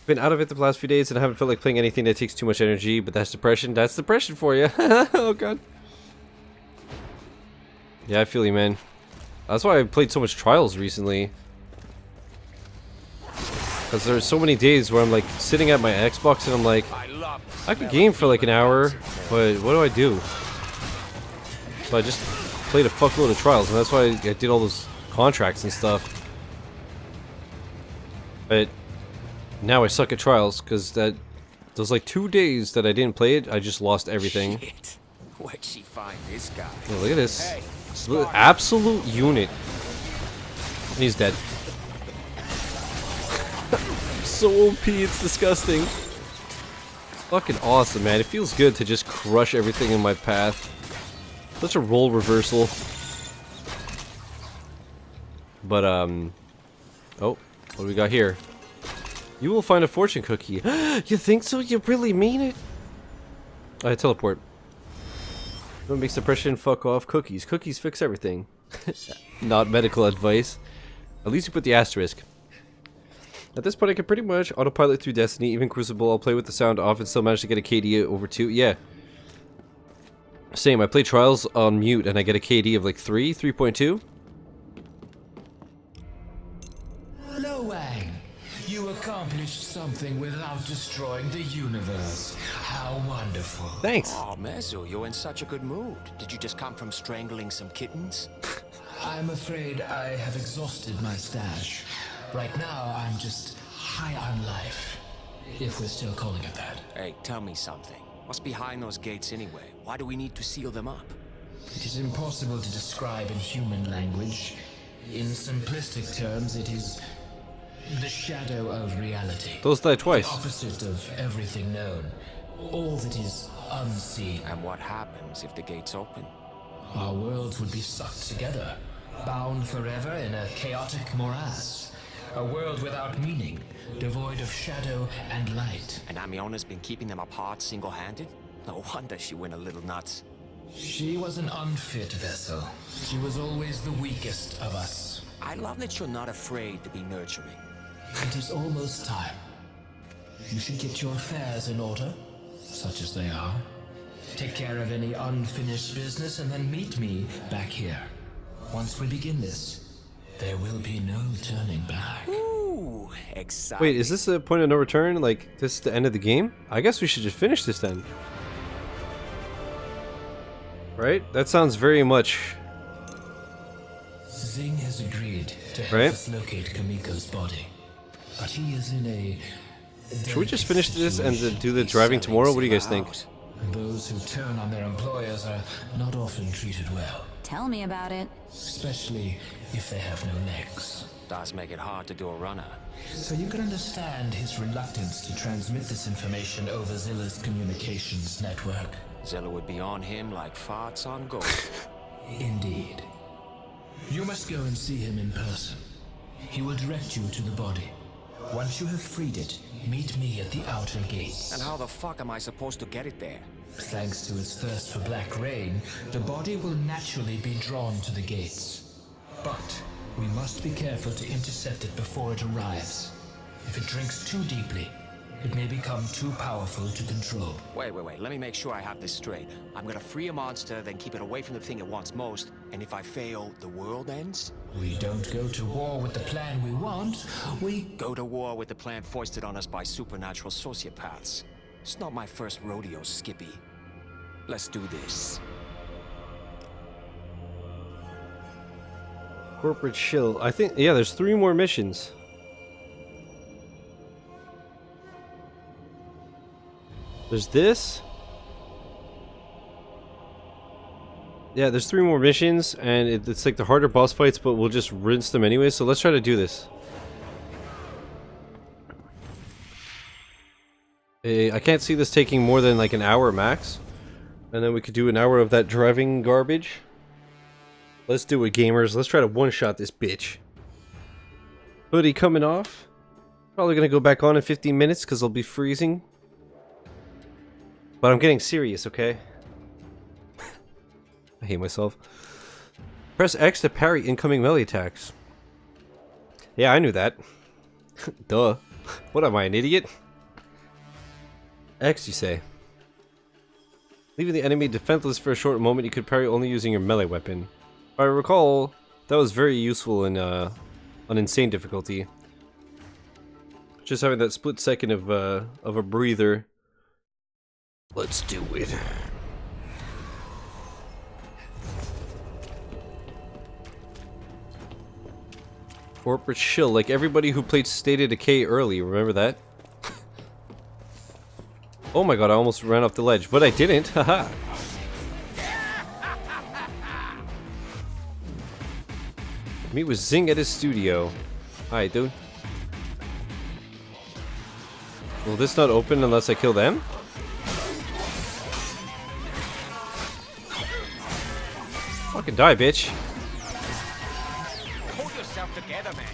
[SPEAKER 1] Been out of it the last few days and I haven't felt like playing anything that takes too much energy, but that's depression. That's depression for you. Oh god. Yeah, I feel you, man. That's why I played so much Trials recently. Because there's so many days where I'm like sitting at my Xbox and I'm like, I could game for like an hour, but what do I do? So I just played a fuckload of Trials, and that's why I did all those contracts and stuff. But now I suck at Trials because those like 2 days that I didn't play it, I just lost everything.
[SPEAKER 2] Shit. Where'd she find this guy?
[SPEAKER 1] Oh, look at this.
[SPEAKER 2] Hey,
[SPEAKER 1] absolute unit. And he's dead. So OP, it's disgusting. It's fucking awesome, man. It feels good to just crush everything in my path. Such a role reversal. But, oh, what do we got here? You will find a fortune cookie. You think so? You really mean it? I teleport. What makes depression? Fuck off. Cookies. Cookies fix everything. Not medical advice. At least you put the asterisk. At this point, I can pretty much autopilot through Destiny, even Crucible. I'll play with the sound off and still manage to get a KD over 2. Yeah. Same. I play Trials on mute and I get a KD of like 3.2.
[SPEAKER 10] Lo Wang, you accomplished something without destroying the universe. How wonderful.
[SPEAKER 1] Thanks.
[SPEAKER 2] Oh, Mezu, you're in such a good mood. Did you just come from strangling some kittens?
[SPEAKER 10] I'm afraid I have exhausted my stash. Right now, I'm just high on life. If we're still calling it that.
[SPEAKER 2] Hey, tell me something. What's behind those gates anyway? Why do we need to seal them up?
[SPEAKER 10] It is impossible to describe in human language. In simplistic terms, it is the shadow of reality.
[SPEAKER 1] Those die twice.
[SPEAKER 10] The opposite of everything known. All that is unseen.
[SPEAKER 2] And what happens if the gates open?
[SPEAKER 10] Our worlds would be sucked together, bound forever in a chaotic morass. A world without meaning, devoid of shadow and light.
[SPEAKER 2] And Amiona's been keeping them apart single-handed? No wonder she went a little nuts.
[SPEAKER 10] She was an unfit vessel. She was always the weakest of us.
[SPEAKER 2] I love that you're not afraid to be nurturing.
[SPEAKER 10] It is almost time. You should get your affairs in order, such as they are. Take care of any unfinished business and then meet me back here. Once we begin this, there will be no turning back.
[SPEAKER 2] Ooh, exciting.
[SPEAKER 1] Wait, is this a point of no return? Like, this is the end of the game? I guess we should just finish this then. Right? That sounds very much...
[SPEAKER 10] Zing has agreed to help
[SPEAKER 1] Right?
[SPEAKER 10] us locate Kamiko's body. But he is in a...
[SPEAKER 1] Should we just finish this and do the driving tomorrow? What do you guys think?
[SPEAKER 10] Those who turn on their employers are not often treated well.
[SPEAKER 6] Tell me about it.
[SPEAKER 10] Especially if they have no legs.
[SPEAKER 2] Does make it hard to do a runner.
[SPEAKER 10] So you can understand his reluctance to transmit this information over Zilla's communications network.
[SPEAKER 2] Zilla would be on him like farts on gold.
[SPEAKER 10] Indeed. You must go and see him in person. He will direct you to the body. Once you have freed it, meet me at the outer gates.
[SPEAKER 2] And how the fuck am I supposed to get it there?
[SPEAKER 10] Thanks to its thirst for black rain, the body will naturally be drawn to the gates. But we must be careful to intercept it before it arrives. If it drinks too deeply, it may become too powerful to control.
[SPEAKER 2] Wait, let me make sure I have this straight. I'm gonna free a monster, then keep it away from the thing it wants most, and if I fail, the world ends?
[SPEAKER 10] We don't go to war with the plan we want, we
[SPEAKER 2] Go to war with the plan foisted on us by supernatural sociopaths. It's not my first rodeo, Skippy. Let's do this.
[SPEAKER 1] Corporate shill. I think, yeah, there's 3 more missions. There's this. Yeah, there's 3 more missions, and it's like the harder boss fights, but we'll just rinse them anyway, so let's try to do this. I can't see this taking more than like an hour max. And then we could do an hour of that driving garbage. Let's do it, gamers. Let's try to one-shot this bitch. Hoodie coming off. Probably gonna go back on in 15 minutes because I'll be freezing. But I'm getting serious, okay? I hate myself. Press X to parry incoming melee attacks. Yeah, I knew that. Duh. What am I, an idiot? X, you say. Leaving the enemy defenseless for a short moment, you could parry only using your melee weapon. If I recall, that was very useful in on insane difficulty. Just having that split second of a breather. Let's do it. Corporate shill, like everybody who played State of Decay early, remember that? Oh my god, I almost ran off the ledge, but I didn't, haha. Meet with Zing at his studio. Hi, dude. Will this not open unless I kill them? Fucking die, bitch.
[SPEAKER 2] Hold yourself together, man.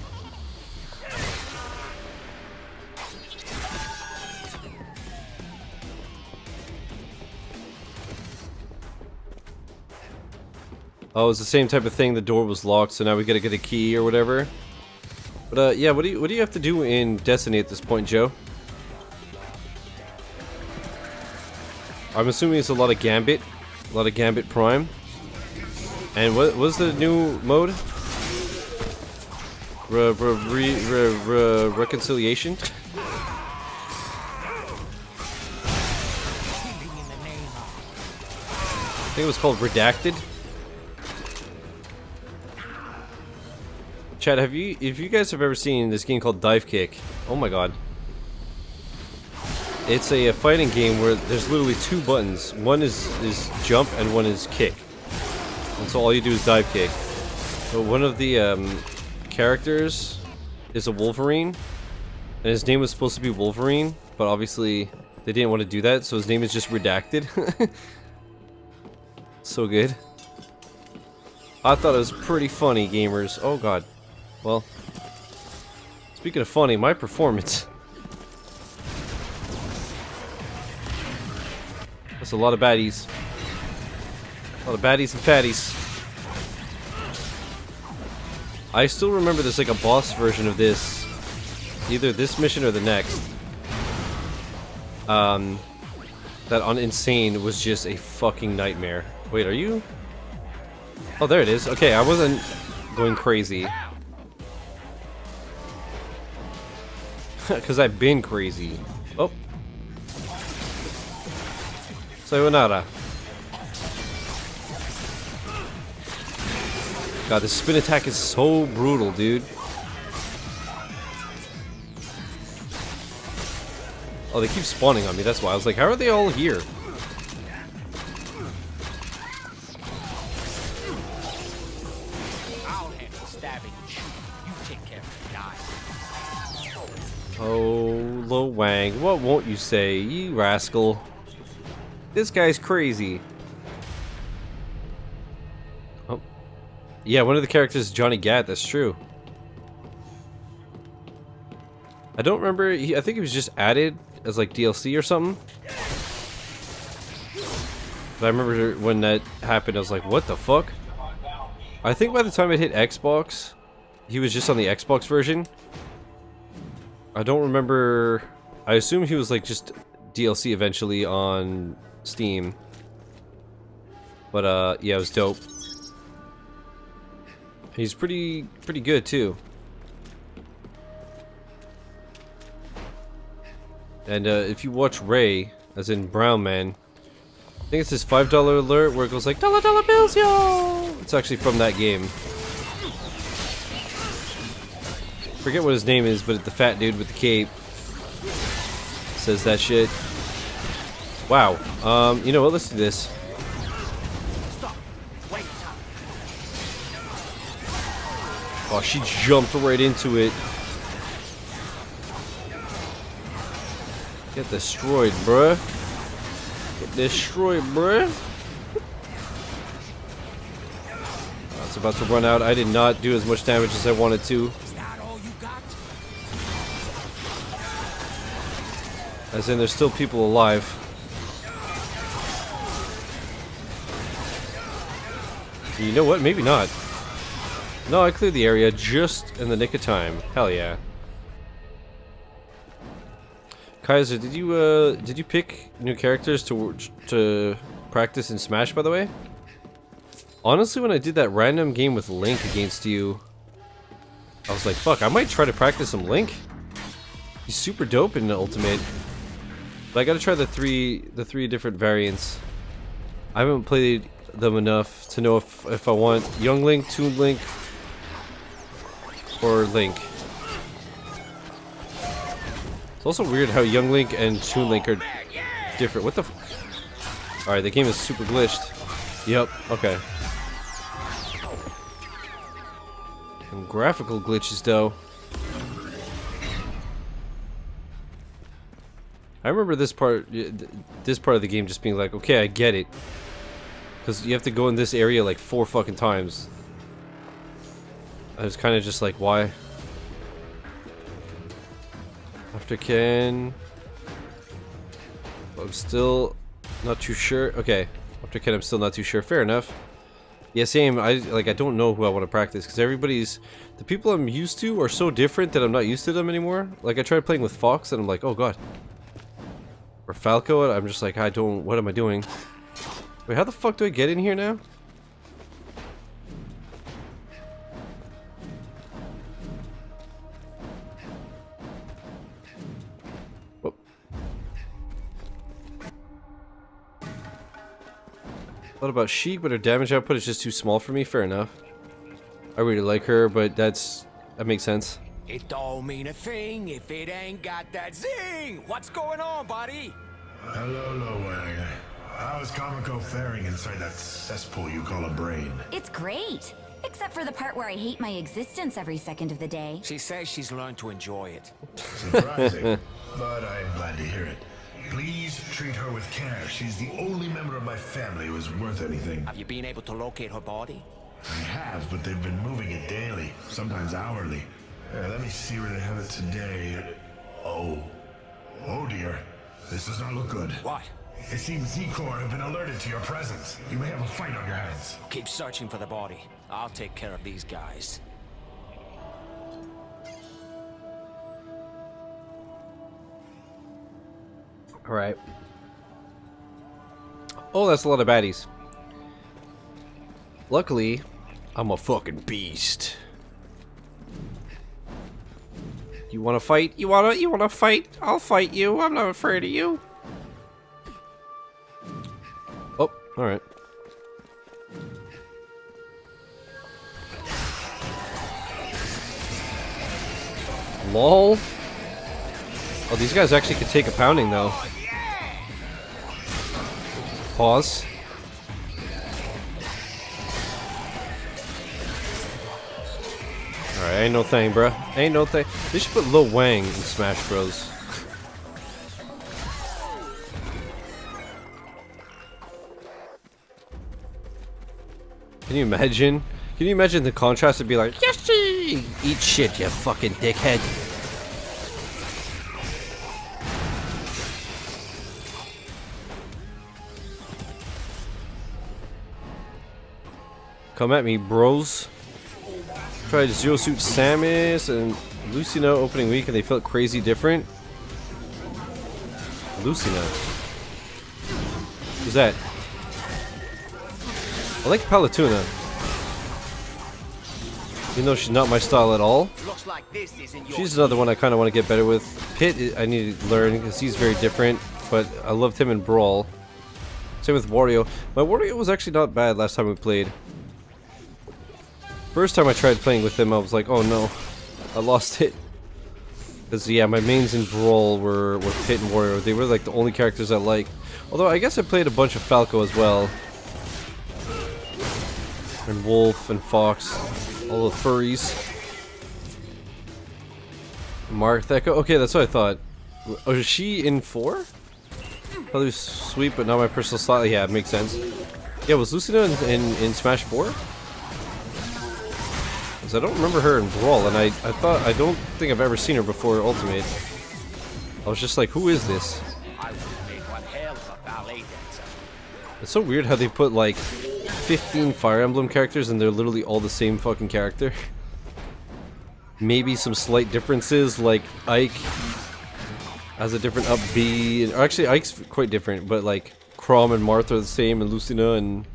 [SPEAKER 1] Oh, it's the same type of thing. The door was locked, so now we gotta get a key or whatever. But yeah, what do you have to do in Destiny at this point, Joe? I'm assuming it's a lot of Gambit Prime. And what was the new mode? Reconciliation? I think it was called Redacted. Chad, if you guys have ever seen this game called Dive Kick, oh my god. It's a fighting game where there's literally 2 buttons. One is jump and one is kick. And so all you do is dive kick. So one of the characters is a Wolverine, and his name was supposed to be Wolverine, but obviously they didn't want to do that, so his name is just redacted. So good. I thought it was pretty funny, gamers. Oh god. Well, speaking of funny, my performance. That's a lot of baddies. A lot of baddies and fatties. I still remember there's like a boss version of this. Either this mission or the next. That on Insane was just a fucking nightmare. Wait, are you? Oh, there it is. Okay, I wasn't going crazy. Because I've been crazy. Oh. Sayonara. God, this spin attack is so brutal, dude. Oh, they keep spawning on me, that's why. I was like, how are they all here?
[SPEAKER 2] I'll handle stabbing and shooting. You take care of the guy.
[SPEAKER 1] Oh, Lo Wang, what won't you say, you rascal? This guy's crazy. Oh. Yeah, one of the characters is Johnny Gat, that's true. I don't remember, I think he was just added as like DLC or something. But I remember when that happened, I was like, what the fuck? I think by the time it hit Xbox, he was just on the Xbox version. I don't remember, I assume he was like just DLC eventually on Steam. But yeah, it was dope. He's pretty good too. And if you watch Ray, as in Brown Man, I think it's his $5 alert where it goes like dollar bills, yo. It's actually from that game. Forget what his name is, but the fat dude with the cape says that shit. Wow. You know what? Let's do this.
[SPEAKER 2] Stop. Wait.
[SPEAKER 1] Oh, she jumped right into it. Get destroyed, bruh. Get destroyed, bruh. Oh, it's about to run out. I did not do as much damage as I wanted to.
[SPEAKER 2] Is that all you got?
[SPEAKER 1] As in, there's still people alive. You know what? Maybe not. No, I cleared the area just in the nick of time. Hell yeah. Kaiser, did you pick new characters to practice in Smash, by the way? Honestly, when I did that random game with Link against you, I was like, fuck, I might try to practice some Link. He's super dope in the Ultimate. But I gotta try the three different variants. I haven't played them enough to know if I want Young Link, Toon Link, or Link. It's also weird how Young Link and Toon Link are different. What the f— Alright, the game is super glitched. Yep, okay. Some graphical glitches, though. I remember this part of the game just being like, okay, I get it. Because you have to go in this area like 4 fucking times. I was kind of just like, why? After Ken, I'm still not too sure. Okay, after Ken, I'm still not too sure. Fair enough. Yeah, same. I don't know who I want to practice because the people I'm used to are so different that I'm not used to them anymore. Like I tried playing with Fox and I'm like, oh god. Or Falco, and I'm just like, what am I doing? Wait, how the fuck do I get in here now? Thought about Sheik, but her damage output is just too small for me. Fair enough. I really like her, but that makes sense.
[SPEAKER 2] It don't mean a thing if it ain't got that zing. What's going on, buddy?
[SPEAKER 3] Hello, Lo Wang. How is Kamiko faring inside that cesspool you call a brain?
[SPEAKER 6] It's great. Except for the part where I hate my existence every second of the day.
[SPEAKER 2] She says she's learned to enjoy it.
[SPEAKER 3] Surprising, but I'm glad to hear it. Please treat her with care. She's the only member of my family who is worth anything.
[SPEAKER 2] Have you been able to locate her body?
[SPEAKER 3] I have, but they've been moving it daily, sometimes hourly. Let me see where they have it today. Oh dear. This does not look good.
[SPEAKER 2] What?
[SPEAKER 3] It seems Z-Corps have been alerted to your presence. You may have a fight on your hands.
[SPEAKER 2] Keep searching for the body. I'll take care of these guys.
[SPEAKER 1] Alright. Oh, that's a lot of baddies. Luckily, I'm a fucking beast. You wanna fight? You wanna fight? I'll fight you. I'm not afraid of you. Oh, alright. LOL. Oh, these guys actually could take a pounding though. Pause. Alright, ain't no thing, bruh. Ain't no thing. They should put Lo Wang in Smash Bros. Can you imagine? Can you imagine the contrast would be like, Yoshi! Eat shit, you fucking dickhead. Come at me, bros. Tried Zero Suit Samus and Lucina opening week and they felt crazy different. Lucina. Who's that? I like Palutena. Even though she's not my style at all.
[SPEAKER 2] Looks like this isn't your
[SPEAKER 1] She's another one I kind of want to get better with. Pit, I need to learn because he's very different. But I loved him in Brawl. Same with Wario. My Wario was actually not bad last time we played. First time I tried playing with him, I was like, oh no, I lost it. Because, yeah, my mains in Brawl were Pit and Wario. They were, like, the only characters I liked. Although, I guess I played a bunch of Falco as well. And Wolf and Fox. All the furries. Marth Echo. Okay, that's what I thought. Oh, is she in 4? Probably was sweet, but not my personal style. Yeah, it makes sense. Yeah, was Lucina in Smash 4? I don't remember her in Brawl, and I don't think I've ever seen her before Ultimate. I was just like, who is this? It's so weird how they put like 15 Fire Emblem characters and they're literally all the same fucking character. Maybe some slight differences, like Ike has a different up B, or actually Ike's quite different, but like Chrom and Marth are the same, and Lucina and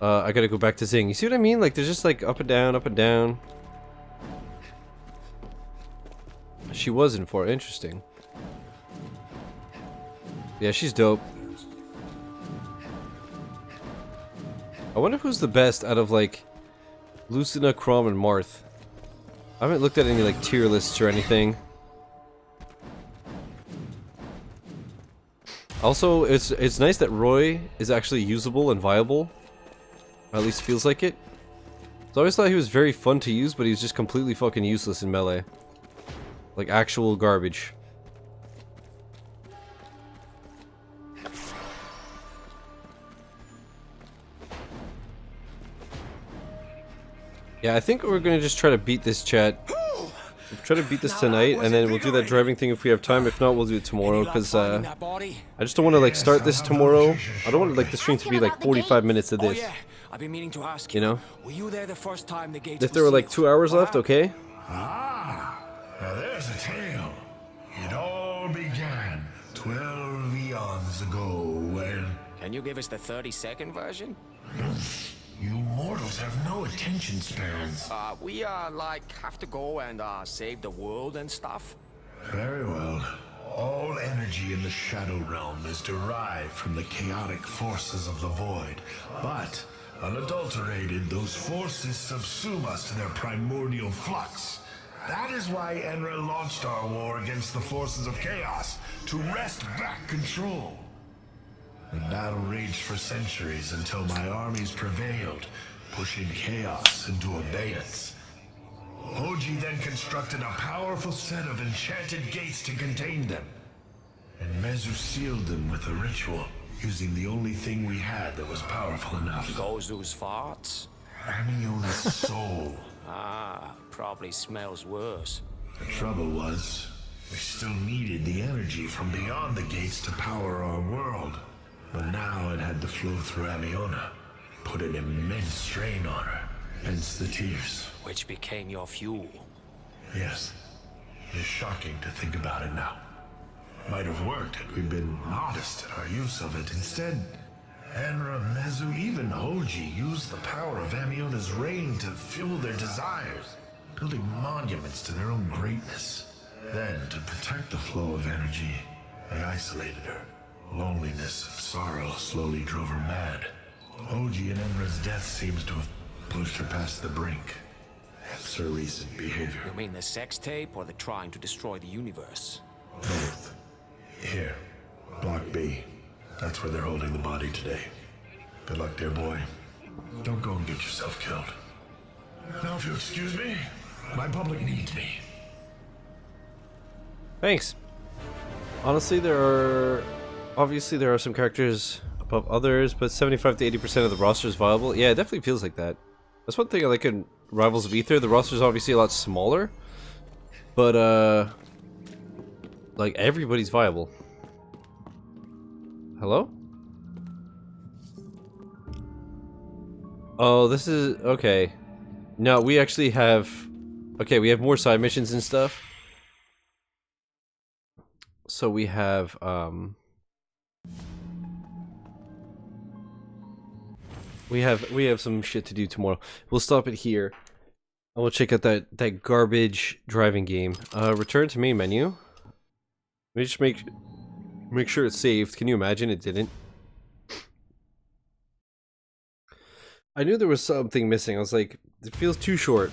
[SPEAKER 1] I gotta go back to Zing. You see what I mean? Like, there's just like up and down, up and down. She was in 4. Interesting. Yeah, she's dope. I wonder who's the best out of like Lucina, Chrom, and Marth. I haven't looked at any like tier lists or anything. Also, it's nice that Roy is actually usable and viable. At least feels like it. So I always thought he was very fun to use, but he was just completely fucking useless in Melee. Like actual garbage. Yeah, I think we're gonna just try to beat this, chat. We'll try to beat this tonight, and then we'll do that driving thing if we have time. If not, we'll do it tomorrow, because I just don't want to like start this tomorrow. I don't want like the stream to be like 45 minutes of this.
[SPEAKER 2] I've been meaning to ask
[SPEAKER 1] you know?
[SPEAKER 2] Were you there the first time the gates
[SPEAKER 1] If there were like 2 hours left, okay?
[SPEAKER 3] Ah, now there's a tale. It all began 12 eons ago when...
[SPEAKER 2] Can you give us the 30-second version?
[SPEAKER 3] You mortals have no attention spans.
[SPEAKER 2] We like have to go and save the world and stuff.
[SPEAKER 3] Very well. All energy in the Shadow Realm is derived from the chaotic forces of the Void. But, unadulterated, those forces subsume us to their primordial flux. That is why Enra launched our war against the forces of chaos, to wrest back control. The battle raged for centuries until my armies prevailed, pushing chaos into abeyance. Hoji then constructed a powerful set of enchanted gates to contain them. And Mezu sealed them with a ritual, using the only thing we had that was powerful enough.
[SPEAKER 2] Gozu's farts?
[SPEAKER 3] Amiona's soul.
[SPEAKER 2] Ah, probably smells worse.
[SPEAKER 3] The trouble was, we still needed the energy from beyond the gates to power our world. But now it had to flow through Amiona, put an immense strain on her, hence the tears.
[SPEAKER 2] Which became your fuel.
[SPEAKER 3] Yes, it's shocking to think about it now. Might have worked had we been modest in our use of it. Instead, Enra, Mezu, even Hoji used the power of Amiona's reign to fuel their desires, building monuments to their own greatness. Then, to protect the flow of energy, they isolated her. Loneliness and sorrow slowly drove her mad. Hoji and Enra's death seems to have pushed her past the brink. Hence her recent behavior.
[SPEAKER 2] You mean the sex tape or the trying to destroy the universe?
[SPEAKER 3] Both. Here, Block B. That's where they're holding the body today. Good luck, dear boy. Don't go and get yourself killed. Now, if you excuse me, my public needs me.
[SPEAKER 1] Thanks. Honestly, obviously there are some characters above others, but 75 to 80% of the roster is viable. Yeah, it definitely feels like that. That's one thing I like in Rivals of Aether. The roster is obviously a lot smaller, but like everybody's viable. Hello? Oh, this is okay. No, we actually have. Okay, we have more side missions and stuff. So we have we have some shit to do tomorrow. We'll stop it here. I will check out that garbage driving game. Return to main menu. Let me just make sure it's saved. Can you imagine it didn't? I knew there was something missing. I was like, it feels too short.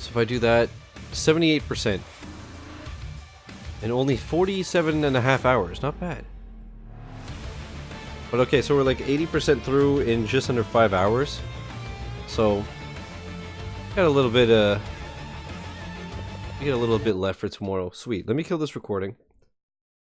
[SPEAKER 1] So if I do that, 78%. And only 47.5 hours. Not bad. But okay, so we're like 80% through in just under 5 hours. So got a little bit left for tomorrow. Sweet. Let me kill this recording.